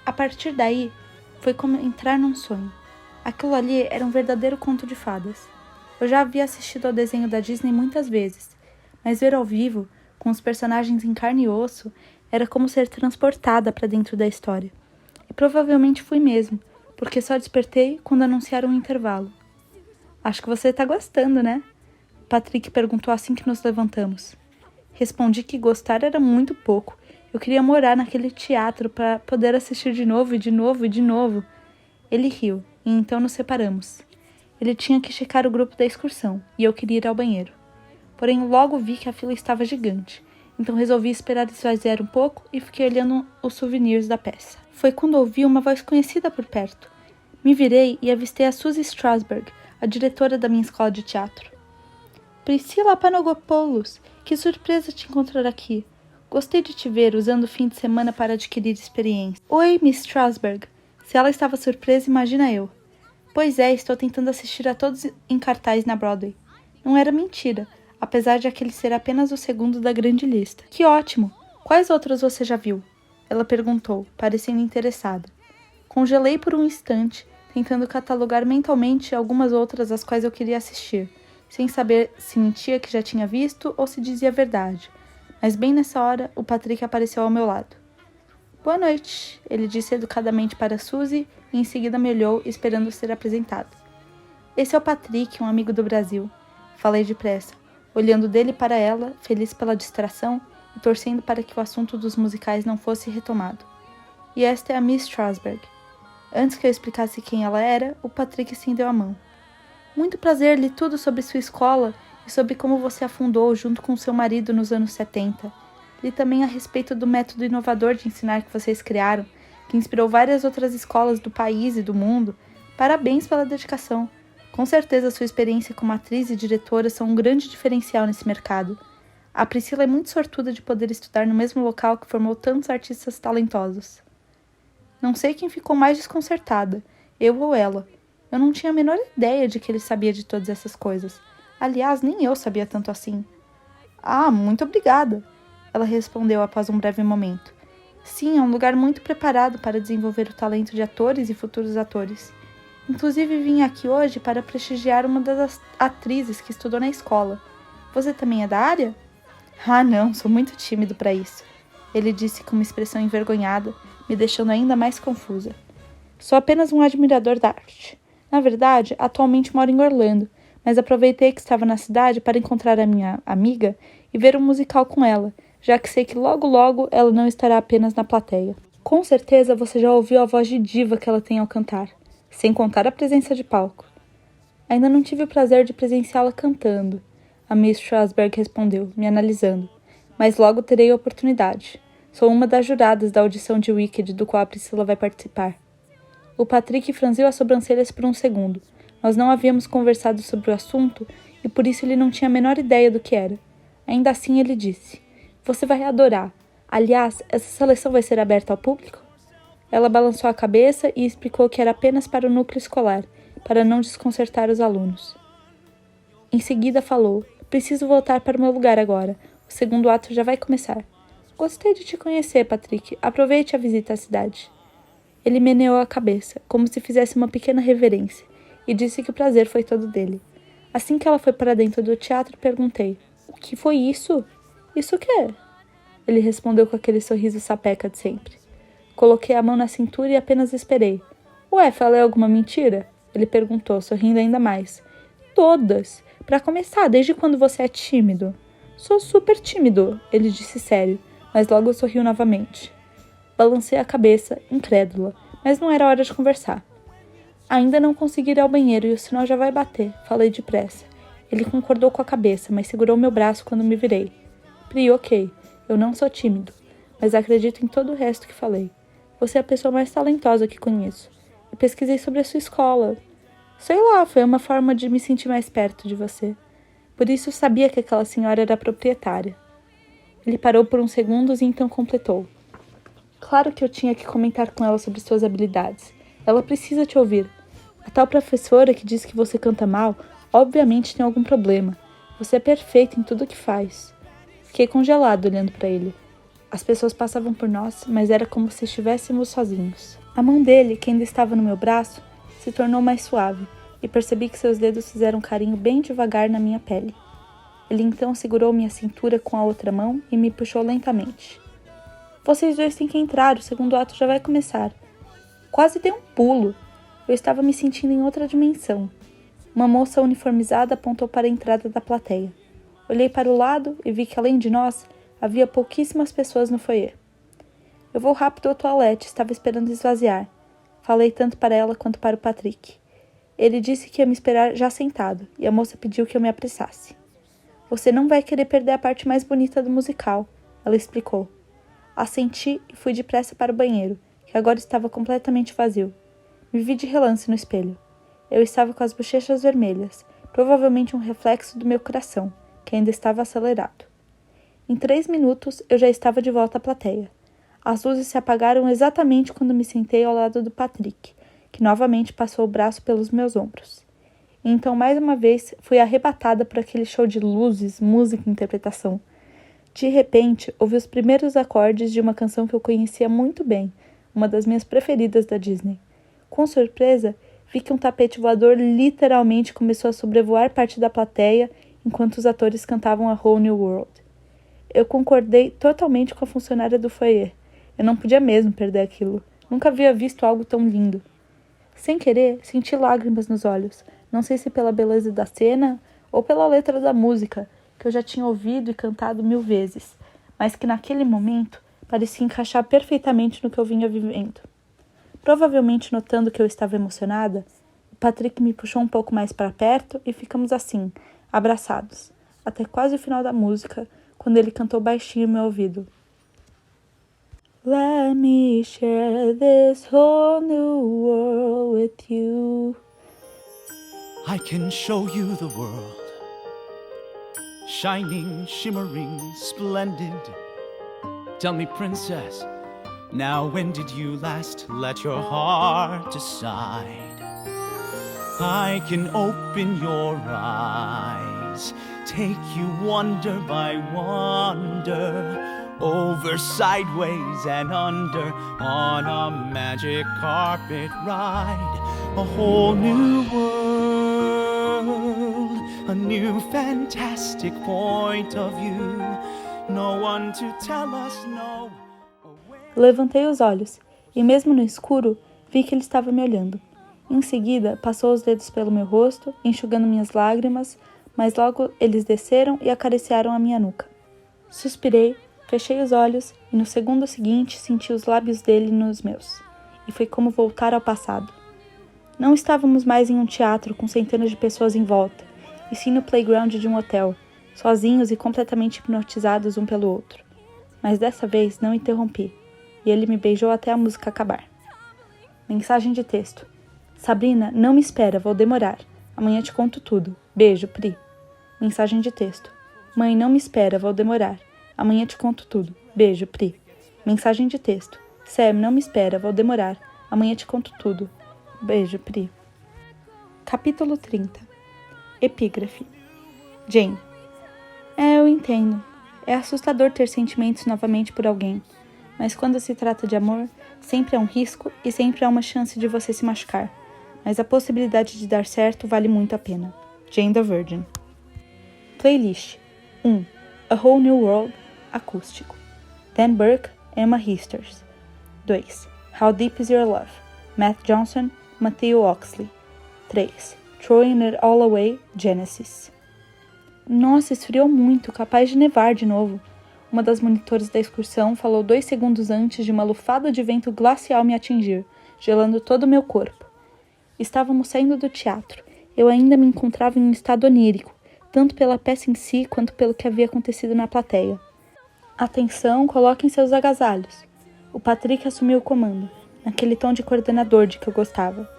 A partir daí, foi como entrar num sonho. Aquilo ali era um verdadeiro conto de fadas. Eu já havia assistido ao desenho da Disney muitas vezes, mas ver ao vivo, com os personagens em carne e osso, era como ser transportada para dentro da história. E provavelmente fui mesmo, porque só despertei quando anunciaram o intervalo. Acho que você está gostando, né? Patrick perguntou assim que nos levantamos. Respondi que gostar era muito pouco. Eu queria morar naquele teatro para poder assistir de novo e de novo e de novo. Ele riu, e então nos separamos. Ele tinha que checar o grupo da excursão, e eu queria ir ao banheiro. Porém, logo vi que a fila estava gigante, então resolvi esperar esvaziar um pouco e fiquei olhando os souvenirs da peça. Foi quando ouvi uma voz conhecida por perto. Me virei e avistei a Suzy Strasberg, a diretora da minha escola de teatro. Priscila Panagopoulos, que surpresa te encontrar aqui. Gostei de te ver usando o fim de semana para adquirir experiência. Oi, Miss Strasberg. Se ela estava surpresa, imagina eu. Pois é, estou tentando assistir a todos em cartaz na Broadway. Não era mentira, apesar de aquele ser apenas o segundo da grande lista. Que ótimo! Quais outros você já viu? Ela perguntou, parecendo interessada. Congelei por um instante, tentando catalogar mentalmente algumas outras às quais eu queria assistir, sem saber se mentia que já tinha visto ou se dizia a verdade. Mas bem nessa hora, o Patrick apareceu ao meu lado. Boa noite, ele disse educadamente para Suzy e em seguida me olhou, esperando ser apresentado. Esse é o Patrick, um amigo do Brasil. Falei depressa, olhando dele para ela, feliz pela distração e torcendo para que o assunto dos musicais não fosse retomado. E esta é a Miss Strasberg. Antes que eu explicasse quem ela era, o Patrick estendeu a mão. Muito prazer, li tudo sobre sua escola e sobre como você a fundou junto com seu marido nos anos 70. Li também a respeito do método inovador de ensinar que vocês criaram, que inspirou várias outras escolas do país e do mundo. Parabéns pela dedicação. Com certeza sua experiência como atriz e diretora são um grande diferencial nesse mercado. A Priscila é muito sortuda de poder estudar no mesmo local que formou tantos artistas talentosos. Não sei quem ficou mais desconcertada, eu ou ela. Eu não tinha a menor ideia de que ele sabia de todas essas coisas. Aliás, nem eu sabia tanto assim. Ah, muito obrigada, ela respondeu após um breve momento. Sim, é um lugar muito preparado para desenvolver o talento de atores e futuros atores. Inclusive vim aqui hoje para prestigiar uma das atrizes que estudou na escola. Você também é da área? Ah, não, sou muito tímido para isso, ele disse com uma expressão envergonhada, me deixando ainda mais confusa. Sou apenas um admirador da arte. Na verdade, atualmente moro em Orlando, mas aproveitei que estava na cidade para encontrar a minha amiga e ver um musical com ela, já que sei que logo ela não estará apenas na plateia. Com certeza você já ouviu a voz de diva que ela tem ao cantar, sem contar a presença de palco. Ainda não tive o prazer de presenciá-la cantando, a Miss Strasberg respondeu, me analisando, mas logo terei a oportunidade. Sou uma das juradas da audição de Wicked, do qual a Priscila vai participar. O Patrick franziu as sobrancelhas por um segundo. Nós não havíamos conversado sobre o assunto e por isso ele não tinha a menor ideia do que era. Ainda assim ele disse, você vai adorar. Aliás, essa seleção vai ser aberta ao público? Ela balançou a cabeça e explicou que era apenas para o núcleo escolar, para não desconcertar os alunos. Em seguida falou, preciso voltar para o meu lugar agora. O segundo ato já vai começar. Gostei de te conhecer, Patrick. Aproveite a visita à cidade. Ele meneou a cabeça, como se fizesse uma pequena reverência, e disse que o prazer foi todo dele. Assim que ela foi para dentro do teatro, perguntei, o que foi isso? Isso o quê? Ele respondeu com aquele sorriso sapeca de sempre. Coloquei a mão na cintura e apenas esperei. Ué, falei alguma mentira? Ele perguntou, sorrindo ainda mais. Todas. Para começar, desde quando você é tímido? Sou super tímido, ele disse sério, mas logo sorriu novamente. Balancei a cabeça, incrédula, mas não era hora de conversar. Ainda não consegui ir ao banheiro e o sinal já vai bater, falei depressa. Ele concordou com a cabeça, mas segurou meu braço quando me virei. Pri, ok, eu não sou tímido, mas acredito em todo o resto que falei. Você é a pessoa mais talentosa que conheço. Eu pesquisei sobre a sua escola. Sei lá, foi uma forma de me sentir mais perto de você. Por isso sabia que aquela senhora era a proprietária. Ele parou por uns segundos e então completou. Claro que eu tinha que comentar com ela sobre suas habilidades. Ela precisa te ouvir. A tal professora que diz que você canta mal, obviamente tem algum problema. Você é perfeito em tudo o que faz. Fiquei congelado olhando para ele. As pessoas passavam por nós, mas era como se estivéssemos sozinhos. A mão dele, que ainda estava no meu braço, se tornou mais suave, e percebi que seus dedos fizeram um carinho bem devagar na minha pele. Ele então segurou minha cintura com a outra mão e me puxou lentamente. Vocês dois têm que entrar, o segundo ato já vai começar. Quase dei um pulo. Eu estava me sentindo em outra dimensão. Uma moça uniformizada apontou para a entrada da plateia. Olhei para o lado e vi que, além de nós, havia pouquíssimas pessoas no foyer. Eu vou rápido ao toalete, estava esperando esvaziar. Falei tanto para ela quanto para o Patrick. Ele disse que ia me esperar já sentado, e a moça pediu que eu me apressasse. Você não vai querer perder a parte mais bonita do musical, ela explicou. Assenti e fui depressa para o banheiro, que agora estava completamente vazio. Me vi de relance no espelho. Eu estava com as bochechas vermelhas, provavelmente um reflexo do meu coração, que ainda estava acelerado. Em 3 minutos, eu já estava de volta à plateia. As luzes se apagaram exatamente quando me sentei ao lado do Patrick, que novamente passou o braço pelos meus ombros. E então, mais uma vez, fui arrebatada por aquele show de luzes, música e interpretação. De repente, ouvi os primeiros acordes de uma canção que eu conhecia muito bem, uma das minhas preferidas da Disney. Com surpresa, vi que um tapete voador literalmente começou a sobrevoar parte da plateia enquanto os atores cantavam A Whole New World. Eu concordei totalmente com a funcionária do foyer. Eu não podia mesmo perder aquilo. Nunca havia visto algo tão lindo. Sem querer, senti lágrimas nos olhos. Não sei se pela beleza da cena ou pela letra da música, que eu já tinha ouvido e cantado 1000 vezes, mas que naquele momento parecia encaixar perfeitamente no que eu vinha vivendo. Provavelmente notando que eu estava emocionada, o Patrick me puxou um pouco mais para perto e ficamos assim, abraçados, até quase o final da música, quando ele cantou baixinho no meu ouvido. Let me share this whole new world with you. I can show you the world, shining, shimmering, splendid. Tell me, princess, now when did you last let your heart decide? I can open your eyes, take you wonder by wonder, over, sideways, and under, on a magic carpet ride. A whole new world, a new fantastic point of view. No one to tell us no. Levantei os olhos, e mesmo no escuro, vi que ele estava me olhando. Em seguida, passou os dedos pelo meu rosto, enxugando minhas lágrimas, mas logo eles desceram e acariciaram a minha nuca. Suspirei, fechei os olhos e no segundo seguinte senti os lábios dele nos meus. E foi como voltar ao passado. Não estávamos mais em um teatro com centenas de pessoas em volta, e sim no playground de um hotel, sozinhos e completamente hipnotizados um pelo outro. Mas dessa vez não interrompi, e ele me beijou até a música acabar. Mensagem de texto. Sabrina, não me espera, vou demorar. Amanhã te conto tudo. Beijo, Pri. Mensagem de texto. Mãe, não me espera, vou demorar. Amanhã te conto tudo. Beijo, Pri. Mensagem de texto. Sam, não me espera, vou demorar. Amanhã te conto tudo. Beijo, Pri. Capítulo 30. Epígrafe. Jane. Eu entendo. É assustador ter sentimentos novamente por alguém. Mas quando se trata de amor, sempre há um risco e sempre há uma chance de você se machucar. Mas a possibilidade de dar certo vale muito a pena. Jane the Virgin. Playlist. 1. A Whole New World, acústico. Dan Burke, Emma Histers. 2. How Deep Is Your Love, Matt Johnson, Matthew Oxley. 3. Throwing It All Away, Genesis. Nossa, esfriou muito, capaz de nevar de novo. Uma das monitores da excursão falou 2 segundos antes de uma lufada de vento glacial me atingir, gelando todo o meu corpo. Estávamos saindo do teatro. Eu ainda me encontrava em um estado onírico, tanto pela peça em si quanto pelo que havia acontecido na plateia. Atenção, coloquem seus agasalhos. O Patrick assumiu o comando, naquele tom de coordenador de que eu gostava.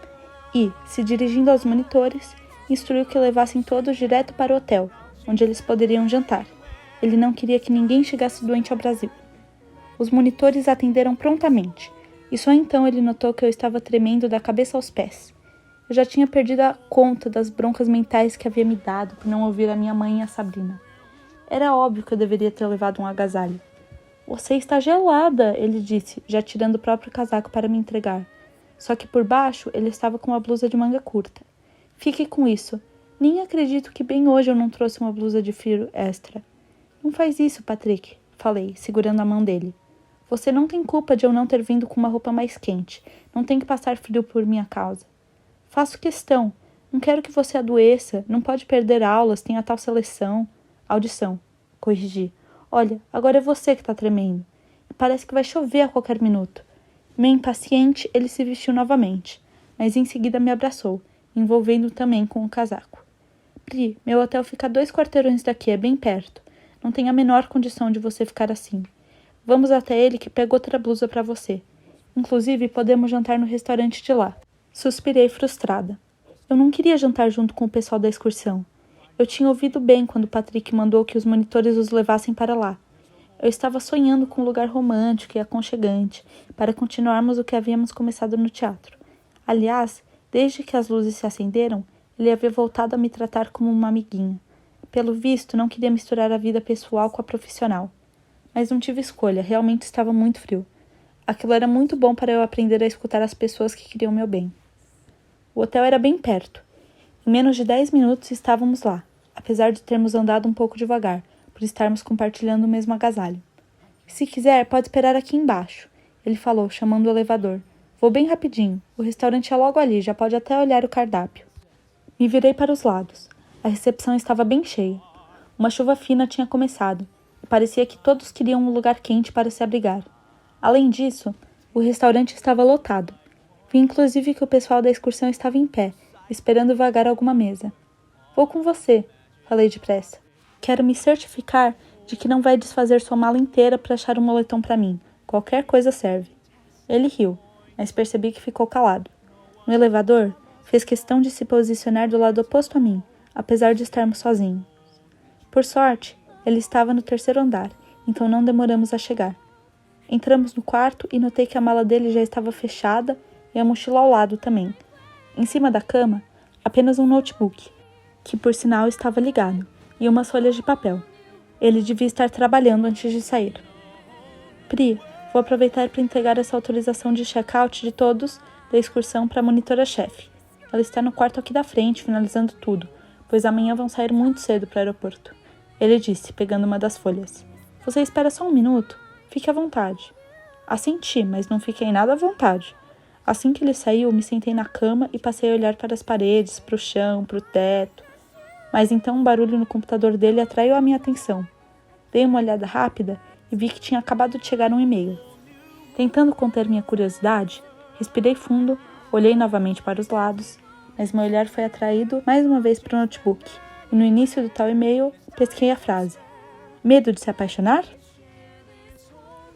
E, se dirigindo aos monitores, instruiu que levassem todos direto para o hotel, onde eles poderiam jantar. Ele não queria que ninguém chegasse doente ao Brasil. Os monitores atenderam prontamente, e só então ele notou que eu estava tremendo da cabeça aos pés. Eu já tinha perdido a conta das broncas mentais que havia me dado por não ouvir a minha mãe e a Sabrina. Era óbvio que eu deveria ter levado um agasalho. Você está gelada, ele disse, já tirando o próprio casaco para me entregar. Só que por baixo ele estava com uma blusa de manga curta. Fique com isso. Nem acredito que bem hoje eu não trouxe uma blusa de frio extra. Não faz isso, Patrick, falei, segurando a mão dele. Você não tem culpa de eu não ter vindo com uma roupa mais quente. Não tem que passar frio por minha causa. Faço questão. Não quero que você adoeça. Não pode perder aulas, tem a tal seleção. Audição. Corrigi. Olha, agora é você que está tremendo. Parece que vai chover a qualquer minuto. Meio impaciente, ele se vestiu novamente, mas em seguida me abraçou, envolvendo também com o casaco. Pri, meu hotel fica a 2 quarteirões daqui, é bem perto. Não tem a menor condição de você ficar assim. Vamos até ele que pega outra blusa para você. Inclusive, podemos jantar no restaurante de lá. Suspirei frustrada. Eu não queria jantar junto com o pessoal da excursão. Eu tinha ouvido bem quando Patrick mandou que os monitores os levassem para lá. Eu estava sonhando com um lugar romântico e aconchegante, para continuarmos o que havíamos começado no teatro. Aliás, desde que as luzes se acenderam, ele havia voltado a me tratar como uma amiguinha. Pelo visto, não queria misturar a vida pessoal com a profissional. Mas não tive escolha, realmente estava muito frio. Aquilo era muito bom para eu aprender a escutar as pessoas que queriam meu bem. O hotel era bem perto. Em menos de 10 minutos estávamos lá, apesar de termos andado um pouco devagar, por estarmos compartilhando o mesmo agasalho. Se quiser, pode esperar aqui embaixo, ele falou, chamando o elevador. Vou bem rapidinho, o restaurante é logo ali, já pode até olhar o cardápio. Me virei para os lados. A recepção estava bem cheia. Uma chuva fina tinha começado, e parecia que todos queriam um lugar quente para se abrigar. Além disso, o restaurante estava lotado. Vi inclusive que o pessoal da excursão estava em pé, esperando vagar alguma mesa. Vou com você, falei depressa. Quero me certificar de que não vai desfazer sua mala inteira para achar um moletom para mim. Qualquer coisa serve. Ele riu, mas percebi que ficou calado. No elevador, fez questão de se posicionar do lado oposto a mim, apesar de estarmos sozinhos. Por sorte, ele estava no 3º andar, então não demoramos a chegar. Entramos no quarto e notei que a mala dele já estava fechada e a mochila ao lado também. Em cima da cama, apenas um notebook, que por sinal estava ligado, e umas folhas de papel. Ele devia estar trabalhando antes de sair. Pri, vou aproveitar para entregar essa autorização de check-out de todos da excursão para a monitora-chefe. Ela está no quarto aqui da frente, finalizando tudo, pois amanhã vão sair muito cedo para o aeroporto. Ele disse, pegando uma das folhas. Você espera só um minuto? Fique à vontade. Assenti, mas não fiquei nada à vontade. Assim que ele saiu, me sentei na cama e passei a olhar para as paredes, para o chão, para o teto. Mas então um barulho no computador dele atraiu a minha atenção. Dei uma olhada rápida e vi que tinha acabado de chegar um e-mail. Tentando conter minha curiosidade, respirei fundo, olhei novamente para os lados, mas meu olhar foi atraído mais uma vez para o notebook, e no início do tal e-mail pesquei a frase: medo de se apaixonar?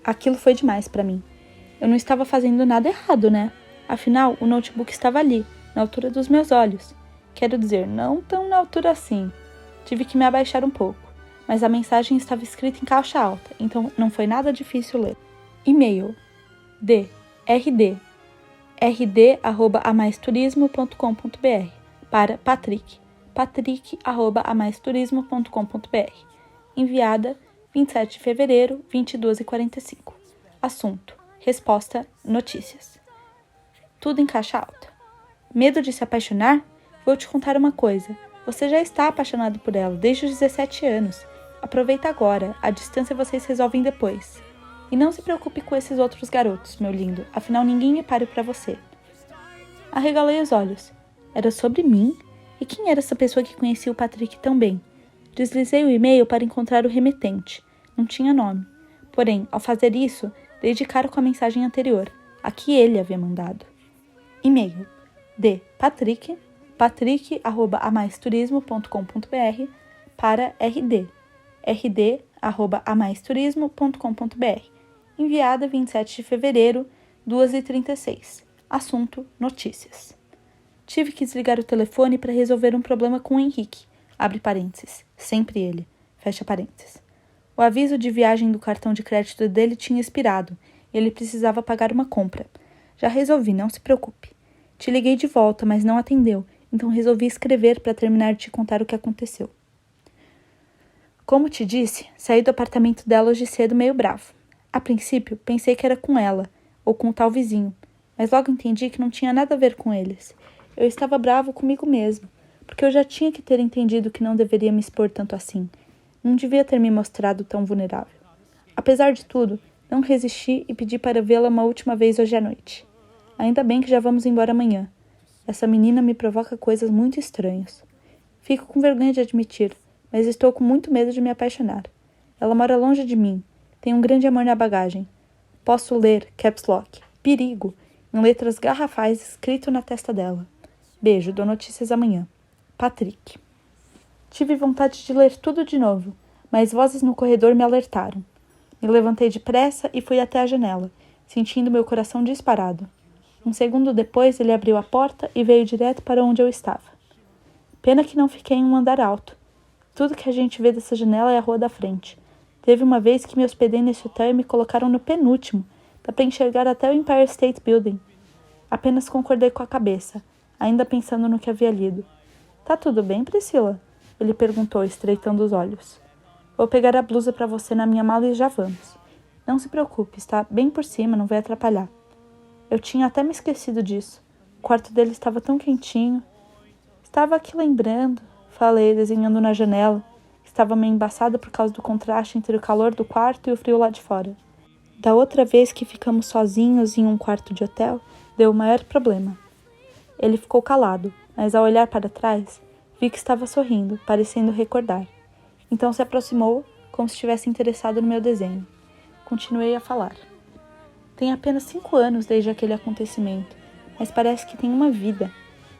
Aquilo foi demais para mim. Eu não estava fazendo nada errado, né? Afinal, o notebook estava ali, na altura dos meus olhos. Quero dizer, não tão na altura assim. Tive que me abaixar um pouco, mas a mensagem estava escrita em caixa alta, então não foi nada difícil ler. E-mail rd@amaisturismo.com.br para Patrick, patrick@amaisturismo.com.br. Enviada 27 de fevereiro, 22h45. Assunto: resposta: notícias. Tudo em caixa alta. Medo de se apaixonar? Vou te contar uma coisa. Você já está apaixonado por ela desde os 17 anos. Aproveita agora, a distância vocês resolvem depois. E não se preocupe com esses outros garotos, meu lindo, afinal ninguém é páreo para você. Arregalei os olhos. Era sobre mim? E quem era essa pessoa que conhecia o Patrick tão bem? Deslizei o e-mail para encontrar o remetente. Não tinha nome. Porém, ao fazer isso, dei de cara com a mensagem anterior, a que ele havia mandado. E-mail de Patrick, patrick@amaisturismo.com.br para rd@amaisturismo.com.br. Enviada 27 de fevereiro, 2h36. Assunto: notícias. Tive que desligar o telefone para resolver um problema com o Henrique. Abre parênteses. Sempre ele. Fecha parênteses. O aviso de viagem do cartão de crédito dele tinha expirado e ele precisava pagar uma compra. Já resolvi, não se preocupe. Te liguei de volta, mas não atendeu, então resolvi escrever para terminar de te contar o que aconteceu. Como te disse, saí do apartamento dela hoje cedo meio bravo. A princípio, pensei que era com ela, ou com o tal vizinho, mas logo entendi que não tinha nada a ver com eles. Eu estava bravo comigo mesmo. porque eu já tinha que ter entendido que não deveria me expor tanto assim. Não devia ter me mostrado tão vulnerável. Apesar de tudo, não resisti e pedi para vê-la uma última vez hoje à noite. Ainda bem que já vamos embora amanhã. Essa menina me provoca coisas muito estranhas. Fico com vergonha de admitir, mas estou com muito medo de me apaixonar. Ela mora longe de mim. Tem um grande amor na bagagem. Posso ler, caps lock, perigo, em letras garrafais escrito na testa dela. Beijo, dou notícias amanhã. Patrick. Tive vontade de ler tudo de novo, mas vozes no corredor me alertaram. Me levantei depressa e fui até a janela, sentindo meu coração disparado. Um segundo depois, ele abriu a porta e veio direto para onde eu estava. Pena que não fiquei em um andar alto. Tudo que a gente vê dessa janela é a rua da frente. Teve uma vez que me hospedei nesse hotel e me colocaram no penúltimo. Dá para enxergar até o Empire State Building. Apenas concordei com a cabeça, ainda pensando no que havia lido. Tá tudo bem, Priscila? Ele perguntou, estreitando os olhos. Vou pegar a blusa para você na minha mala e já vamos. Não se preocupe, está bem por cima, não vai atrapalhar. Eu tinha até me esquecido disso. O quarto dele estava tão quentinho. Estava aqui lembrando, falei, desenhando na janela. Estava meio embaçada por causa do contraste entre o calor do quarto e o frio lá de fora. Da outra vez que ficamos sozinhos em um quarto de hotel, deu o maior problema. Ele ficou calado, mas ao olhar para trás, vi que estava sorrindo, parecendo recordar. Então se aproximou, como se estivesse interessado no meu desenho. Continuei a falar. Tem apenas 5 anos desde aquele acontecimento, mas parece que tem uma vida.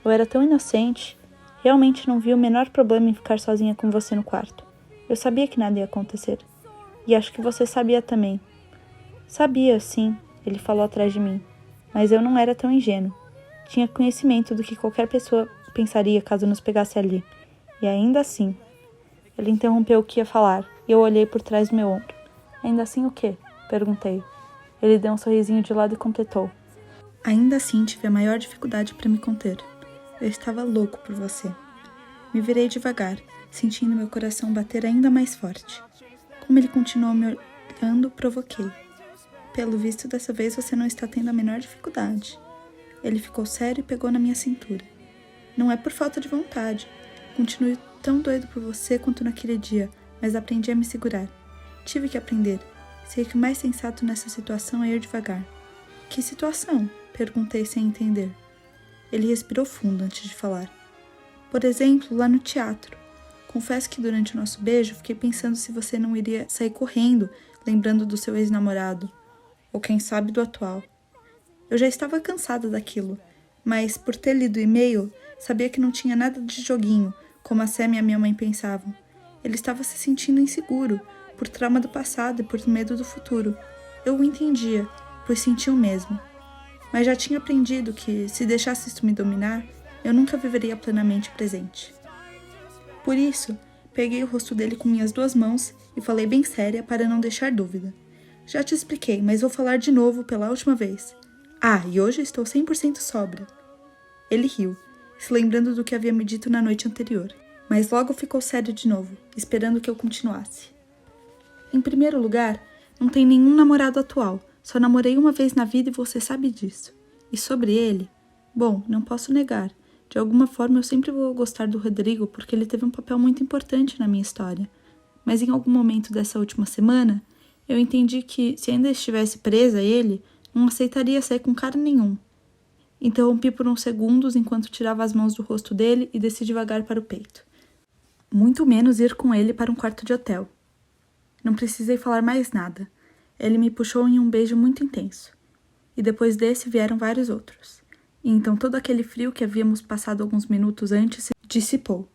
Eu era tão inocente. Realmente não vi o menor problema em ficar sozinha com você no quarto. Eu sabia que nada ia acontecer. E acho que você sabia também. Sabia, sim, ele falou atrás de mim. Mas eu não era tão ingênuo. Tinha conhecimento do que qualquer pessoa pensaria caso nos pegasse ali. E ainda assim... Ele interrompeu o que ia falar, e eu olhei por trás do meu ombro. Ainda assim o quê? Perguntei. Ele deu um sorrisinho de lado e completou. Ainda assim tive a maior dificuldade para me conter. Eu estava louco por você. Me virei devagar, sentindo meu coração bater ainda mais forte. Como ele continuou me olhando, provoquei. Pelo visto, dessa vez você não está tendo a menor dificuldade. Ele ficou sério e pegou na minha cintura. Não é por falta de vontade. Continuo tão doido por você quanto naquele dia, mas aprendi a me segurar. Tive que aprender. Sei que o mais sensato nessa situação é ir devagar. Que situação? Perguntei sem entender. Ele respirou fundo antes de falar. Por exemplo, lá no teatro. Confesso que durante o nosso beijo fiquei pensando se você não iria sair correndo, lembrando do seu ex-namorado. Ou quem sabe do atual. Eu já estava cansada daquilo, mas por ter lido o e-mail, sabia que não tinha nada de joguinho, como a Sam e a minha mãe pensavam. Ele estava se sentindo inseguro, por trauma do passado e por medo do futuro. Eu o entendia, pois sentia o mesmo. Mas já tinha aprendido que, se deixasse isso me dominar, eu nunca viveria plenamente presente. Por isso, peguei o rosto dele com minhas 2 mãos e falei bem séria para não deixar dúvida. Já te expliquei, mas vou falar de novo pela última vez. Ah, e hoje estou 100% sóbria. Ele riu, se lembrando do que havia me dito na noite anterior, mas logo ficou sério de novo, esperando que eu continuasse. Em primeiro lugar, não tem nenhum namorado atual. Só namorei uma vez na vida e você sabe disso. E sobre ele? Bom, não posso negar. De alguma forma eu sempre vou gostar do Rodrigo porque ele teve um papel muito importante na minha história. Mas em algum momento dessa última semana, eu entendi que, se ainda estivesse presa a ele, não aceitaria sair com cara nenhum. Interrompi por uns segundos enquanto tirava as mãos do rosto dele e desci devagar para o peito. Muito menos ir com ele para um quarto de hotel. Não precisei falar mais nada. Ele me puxou em um beijo muito intenso. E depois desse vieram vários outros. E então todo aquele frio que havíamos passado alguns minutos antes se dissipou.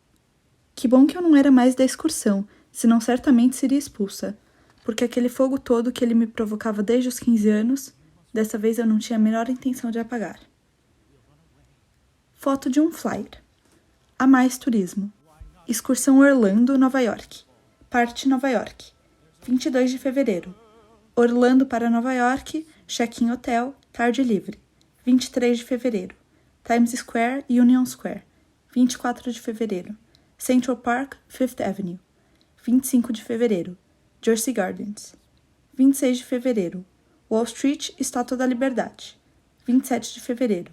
Que bom que eu não era mais da excursão, senão certamente seria expulsa. Porque aquele fogo todo que ele me provocava desde os 15 anos, dessa vez eu não tinha a menor intenção de apagar. Foto de um flyer. A mais turismo. Excursão Orlando, Nova York. Parte Nova York. 22 de fevereiro. Orlando para Nova York, check-in hotel, tarde livre. 23 de fevereiro. Times Square, Union Square. 24 de fevereiro. Central Park, Fifth Avenue. 25 de fevereiro. Jersey Gardens. 26 de fevereiro. Wall Street, Estátua da Liberdade. 27 de fevereiro.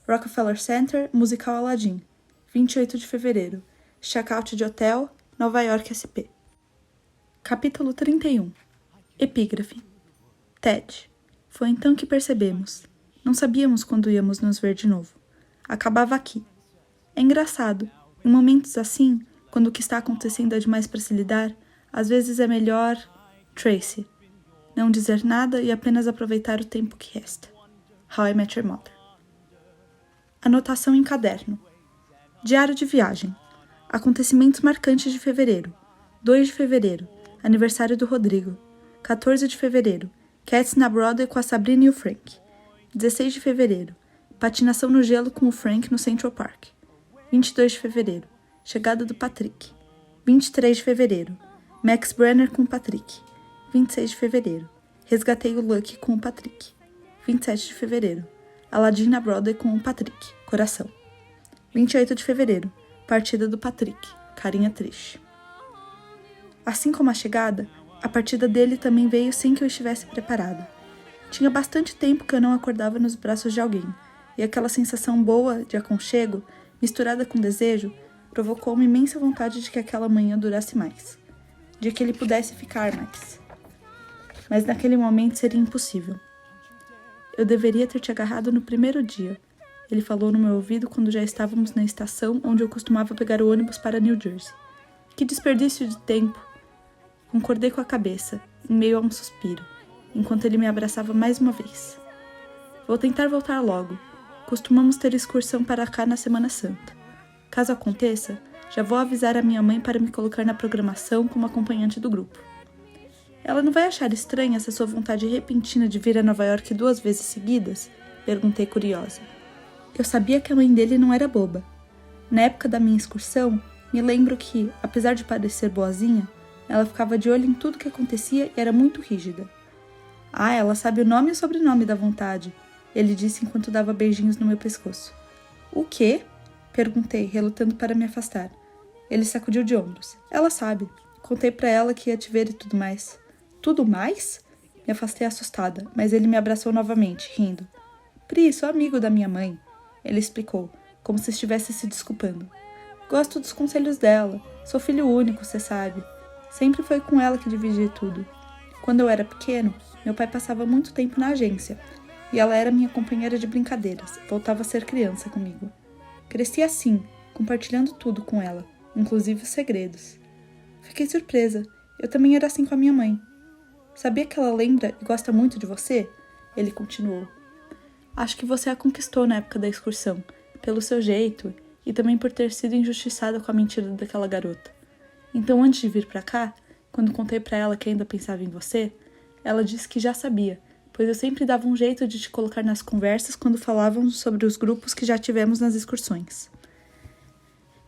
Rockefeller Center, Musical Aladdin. 28 de fevereiro. Check-out de hotel, Nova York SP. Capítulo 31. Epígrafe. Ted. Foi então que percebemos. Não sabíamos quando íamos nos ver de novo. Acabava aqui. É engraçado. Em momentos assim, quando o que está acontecendo é demais para se lidar, às vezes é melhor... Tracy. Não dizer nada e apenas aproveitar o tempo que resta. How I Met Your Mother. Anotação em caderno. Diário de viagem. Acontecimentos marcantes de fevereiro. 2 de fevereiro. Aniversário do Rodrigo. 14 de fevereiro. Cats na Broadway com a Sabrina e o Frank. 16 de fevereiro. Patinação no gelo com o Frank no Central Park. 22 de fevereiro. Chegada do Patrick. 23 de fevereiro. Max Brenner com o Patrick. 26 de fevereiro. Resgatei o Lucky com o Patrick. 27 de fevereiro. Aladdin na Broadway com o Patrick. Coração. 28 de fevereiro. Partida do Patrick. Carinha triste. Assim como a chegada, a partida dele também veio sem que eu estivesse preparada. Tinha bastante tempo que eu não acordava nos braços de alguém, e aquela sensação boa de aconchego, misturada com desejo, provocou uma imensa vontade de que aquela manhã durasse mais. De que ele pudesse ficar mais. Mas naquele momento seria impossível. Eu deveria ter te agarrado no primeiro dia, ele falou no meu ouvido quando já estávamos na estação onde eu costumava pegar o ônibus para New Jersey. Que desperdício de tempo! Concordei com a cabeça, em meio a um suspiro, enquanto ele me abraçava mais uma vez. Vou tentar voltar logo. Costumamos ter excursão para cá na Semana Santa. Caso aconteça, já vou avisar a minha mãe para me colocar na programação como acompanhante do grupo. Ela não vai achar estranha essa sua vontade repentina de vir a Nova York 2 vezes seguidas? Perguntei curiosa. Eu sabia que a mãe dele não era boba. Na época da minha excursão, me lembro que, apesar de parecer boazinha, ela ficava de olho em tudo que acontecia e era muito rígida. Ah, ela sabe o nome e o sobrenome da vontade, ele disse enquanto dava beijinhos no meu pescoço. O quê? Perguntei, relutando para me afastar. Ele sacudiu de ombros. Ela sabe. Contei para ela que ia te ver e tudo mais. Tudo mais? Me afastei assustada, mas ele me abraçou novamente, rindo. Pri, sou amigo da minha mãe. Ele explicou, como se estivesse se desculpando. Gosto dos conselhos dela. Sou filho único, você sabe. Sempre foi com ela que dividi tudo. Quando eu era pequeno, meu pai passava muito tempo na agência, e ela era minha companheira de brincadeiras, voltava a ser criança comigo. Cresci assim, compartilhando tudo com ela, inclusive os segredos. Fiquei surpresa, eu também era assim com a minha mãe. Sabia que ela lembra e gosta muito de você? Ele continuou. Acho que você a conquistou na época da excursão, pelo seu jeito e também por ter sido injustiçada com a mentira daquela garota. Então, antes de vir pra cá, quando contei pra ela que ainda pensava em você, ela disse que já sabia, pois eu sempre dava um jeito de te colocar nas conversas quando falávamos sobre os grupos que já tivemos nas excursões.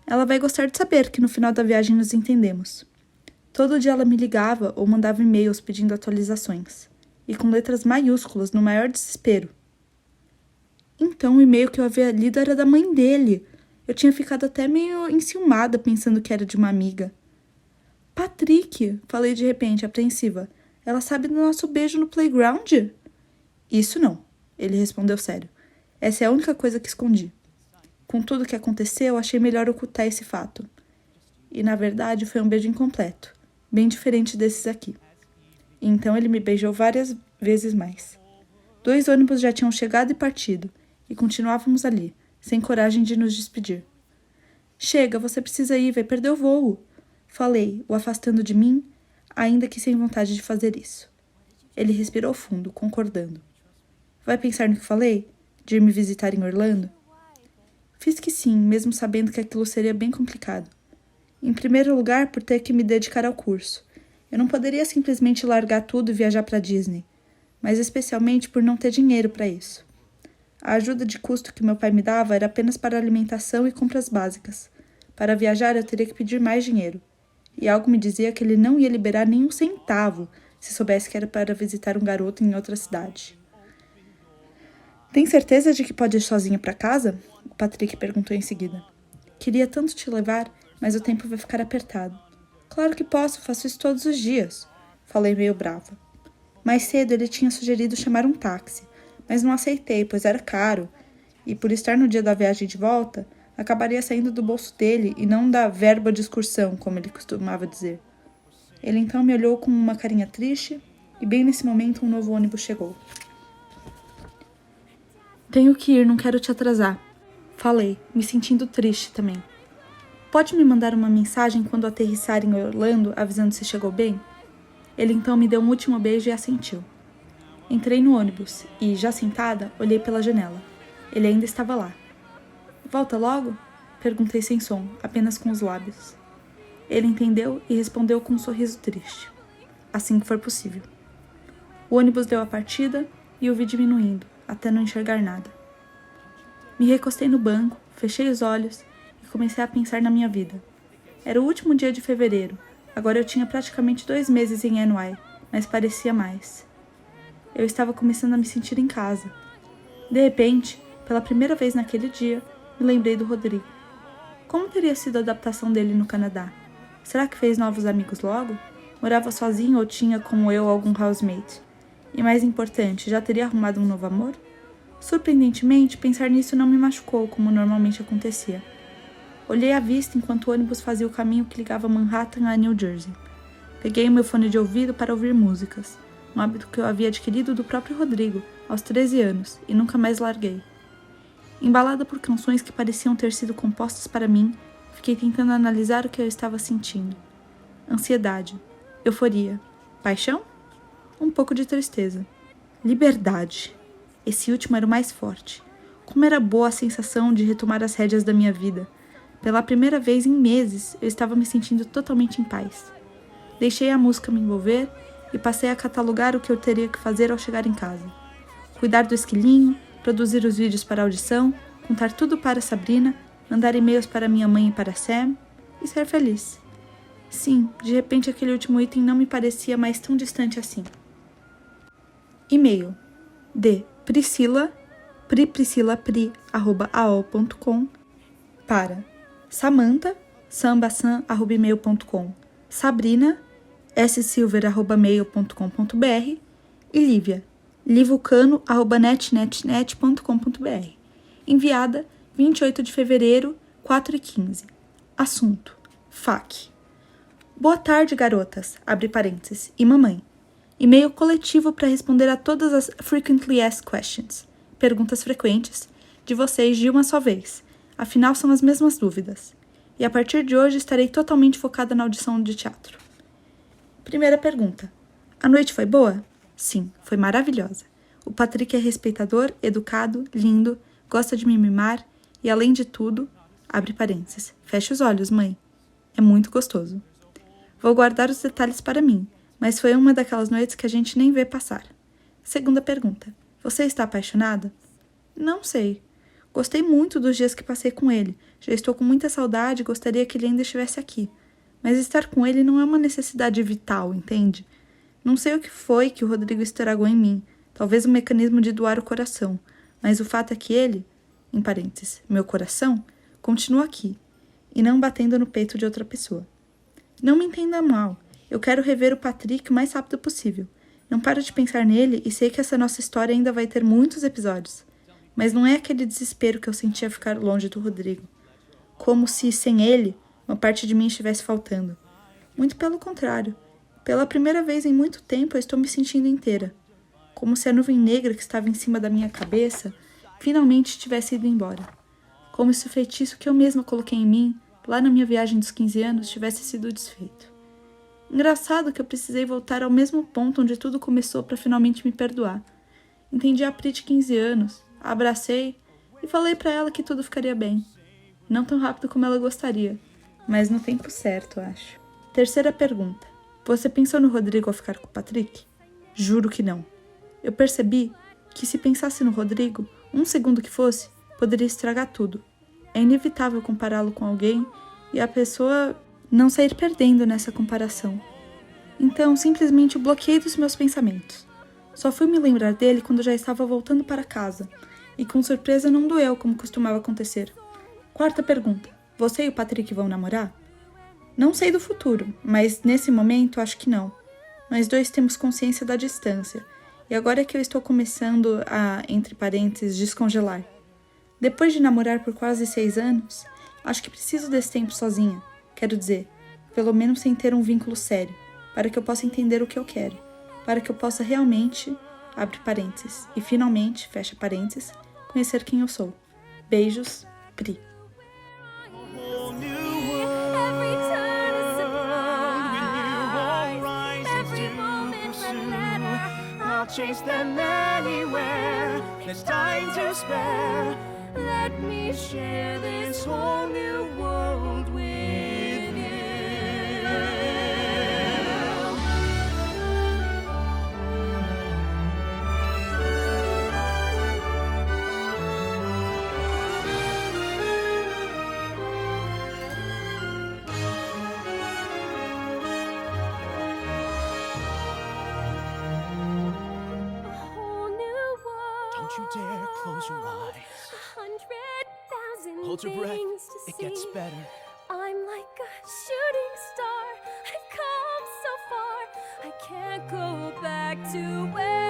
Ela vai gostar de saber que no final da viagem nos entendemos. Todo dia ela me ligava ou mandava e-mails pedindo atualizações, e com letras maiúsculas no maior desespero. Então o e-mail que eu havia lido era da mãe dele. Eu tinha ficado até meio enciumada pensando que era de uma amiga. Patrick, falei de repente, apreensiva. Ela sabe do nosso beijo no playground? Isso não, ele respondeu sério. Essa é a única coisa que escondi. Com tudo o que aconteceu, achei melhor ocultar esse fato. E na verdade foi um beijo incompleto, bem diferente desses aqui. E então ele me beijou várias vezes mais. 2 ônibus já tinham chegado e partido, e continuávamos ali, sem coragem de nos despedir. Chega, você precisa ir, vai perder o voo. Falei, o afastando de mim, ainda que sem vontade de fazer isso. Ele respirou fundo, concordando. Vai pensar no que falei? De ir me visitar em Orlando? Fiz que sim, mesmo sabendo que aquilo seria bem complicado. Em primeiro lugar, por ter que me dedicar ao curso. Eu não poderia simplesmente largar tudo e viajar para Disney, mas especialmente por não ter dinheiro para isso. A ajuda de custo que meu pai me dava era apenas para alimentação e compras básicas. Para viajar, eu teria que pedir mais dinheiro. E algo me dizia que ele não ia liberar nenhum centavo se soubesse que era para visitar um garoto em outra cidade. Tem certeza de que pode ir sozinha para casa? O Patrick perguntou em seguida. Queria tanto te levar, mas o tempo vai ficar apertado. Claro que posso, faço isso todos os dias. Falei meio brava. Mais cedo ele tinha sugerido chamar um táxi, mas não aceitei, pois era caro, e por estar no dia da viagem de volta, acabaria saindo do bolso dele e não da verba de excursão, como ele costumava dizer. Ele então me olhou com uma carinha triste e bem nesse momento um novo ônibus chegou. Tenho que ir, não quero te atrasar. Falei, me sentindo triste também. Pode me mandar uma mensagem quando aterrissar em Orlando, avisando se chegou bem? Ele então me deu um último beijo e assentiu. Entrei no ônibus e, já sentada, olhei pela janela. Ele ainda estava lá. Volta logo? Perguntei sem som, apenas com os lábios. Ele entendeu e respondeu com um sorriso triste. Assim que for possível. O ônibus deu a partida e o vi diminuindo, até não enxergar nada. Me recostei no banco, fechei os olhos e comecei a pensar na minha vida. Era o último dia de fevereiro. Agora eu tinha praticamente 2 meses em NY, mas parecia mais. Eu estava começando a me sentir em casa. De repente, pela primeira vez naquele dia, me lembrei do Rodrigo. Como teria sido a adaptação dele no Canadá? Será que fez novos amigos logo? Morava sozinho ou tinha, como eu, algum housemate? E mais importante, já teria arrumado um novo amor? Surpreendentemente, pensar nisso não me machucou, como normalmente acontecia. Olhei à vista enquanto o ônibus fazia o caminho que ligava Manhattan a New Jersey. Peguei o meu fone de ouvido para ouvir músicas, um hábito que eu havia adquirido do próprio Rodrigo, aos 13 anos, e nunca mais larguei. Embalada por canções que pareciam ter sido compostas para mim, fiquei tentando analisar o que eu estava sentindo. Ansiedade, euforia, paixão? Um pouco de tristeza. Liberdade. Esse último era o mais forte. Como era boa a sensação de retomar as rédeas da minha vida. Pela primeira vez em meses, eu estava me sentindo totalmente em paz. Deixei a música me envolver e passei a catalogar o que eu teria que fazer ao chegar em casa. Cuidar do esquilinho, produzir os vídeos para audição, contar tudo para Sabrina, mandar e-mails para minha mãe e para Sam e ser feliz. Sim, de repente aquele último item não me parecia mais tão distante assim. E-mail de priscila.pri@aol.com para Samantha, sambasan@email.com, Sabrina, ssilver@mail.com.br e Lívia, livulcano@netnetnet.com.br. Enviada 28 de fevereiro, 4h15. Assunto: FAQ. Boa tarde, garotas, abre parênteses, e mamãe. E-mail coletivo para responder a todas as Frequently Asked Questions, perguntas frequentes, de vocês de uma só vez. Afinal, são as mesmas dúvidas. E a partir de hoje estarei totalmente focada na audição de teatro. Primeira pergunta. A noite foi boa? Sim, foi maravilhosa. O Patrick é respeitador, educado, lindo, gosta de me mimar e, além de tudo, abre parênteses, fecha os olhos, mãe. É muito gostoso. Vou guardar os detalhes para mim, mas foi uma daquelas noites que a gente nem vê passar. Segunda pergunta. Você está apaixonada? Não sei. Gostei muito dos dias que passei com ele. Já estou com muita saudade e gostaria que ele ainda estivesse aqui. Mas estar com ele não é uma necessidade vital, entende? Não sei o que foi que o Rodrigo estragou em mim. Talvez um mecanismo de doar o coração. Mas o fato é que ele, em parênteses, meu coração, continua aqui. E não batendo no peito de outra pessoa. Não me entenda mal. Eu quero rever o Patrick o mais rápido possível. Não paro de pensar nele e sei que essa nossa história ainda vai ter muitos episódios. Mas não é aquele desespero que eu sentia ficar longe do Rodrigo. Como se, sem ele, uma parte de mim estivesse faltando. Muito pelo contrário. Pela primeira vez em muito tempo eu estou me sentindo inteira. Como se a nuvem negra que estava em cima da minha cabeça finalmente tivesse ido embora. Como se o feitiço que eu mesma coloquei em mim, lá na minha viagem dos 15 anos, tivesse sido desfeito. Engraçado que eu precisei voltar ao mesmo ponto onde tudo começou para finalmente me perdoar. Entendi a Pri de 15 anos, a abracei e falei para ela que tudo ficaria bem. Não tão rápido como ela gostaria, mas no tempo certo, acho. Terceira pergunta. Você pensou no Rodrigo ao ficar com o Patrick? Juro que não. Eu percebi que se pensasse no Rodrigo, um segundo que fosse, poderia estragar tudo. É inevitável compará-lo com alguém e a pessoa não sair perdendo nessa comparação. Então, simplesmente o bloqueei dos meus pensamentos. Só fui me lembrar dele quando já estava voltando para casa, e com surpresa não doeu como costumava acontecer. Quarta pergunta. Você e o Patrick vão namorar? Não sei do futuro, mas nesse momento acho que não. Nós dois temos consciência da distância, e agora é que eu estou começando a, entre parênteses, descongelar. Depois de namorar por quase 6 anos, acho que preciso desse tempo sozinha. Quero dizer, pelo menos sem ter um vínculo sério, para que eu possa entender o que eu quero, para que eu possa realmente, abre parênteses, e finalmente, fecha parênteses, conhecer quem eu sou. Beijos, Pri. Chase them anywhere. There's time to spare. Let me share this whole new world with you. Don't you dare close your eyes. 100,000 Hold your breath. things to It gets see. better. I'm like a shooting star. I've come so far. I can't go back to where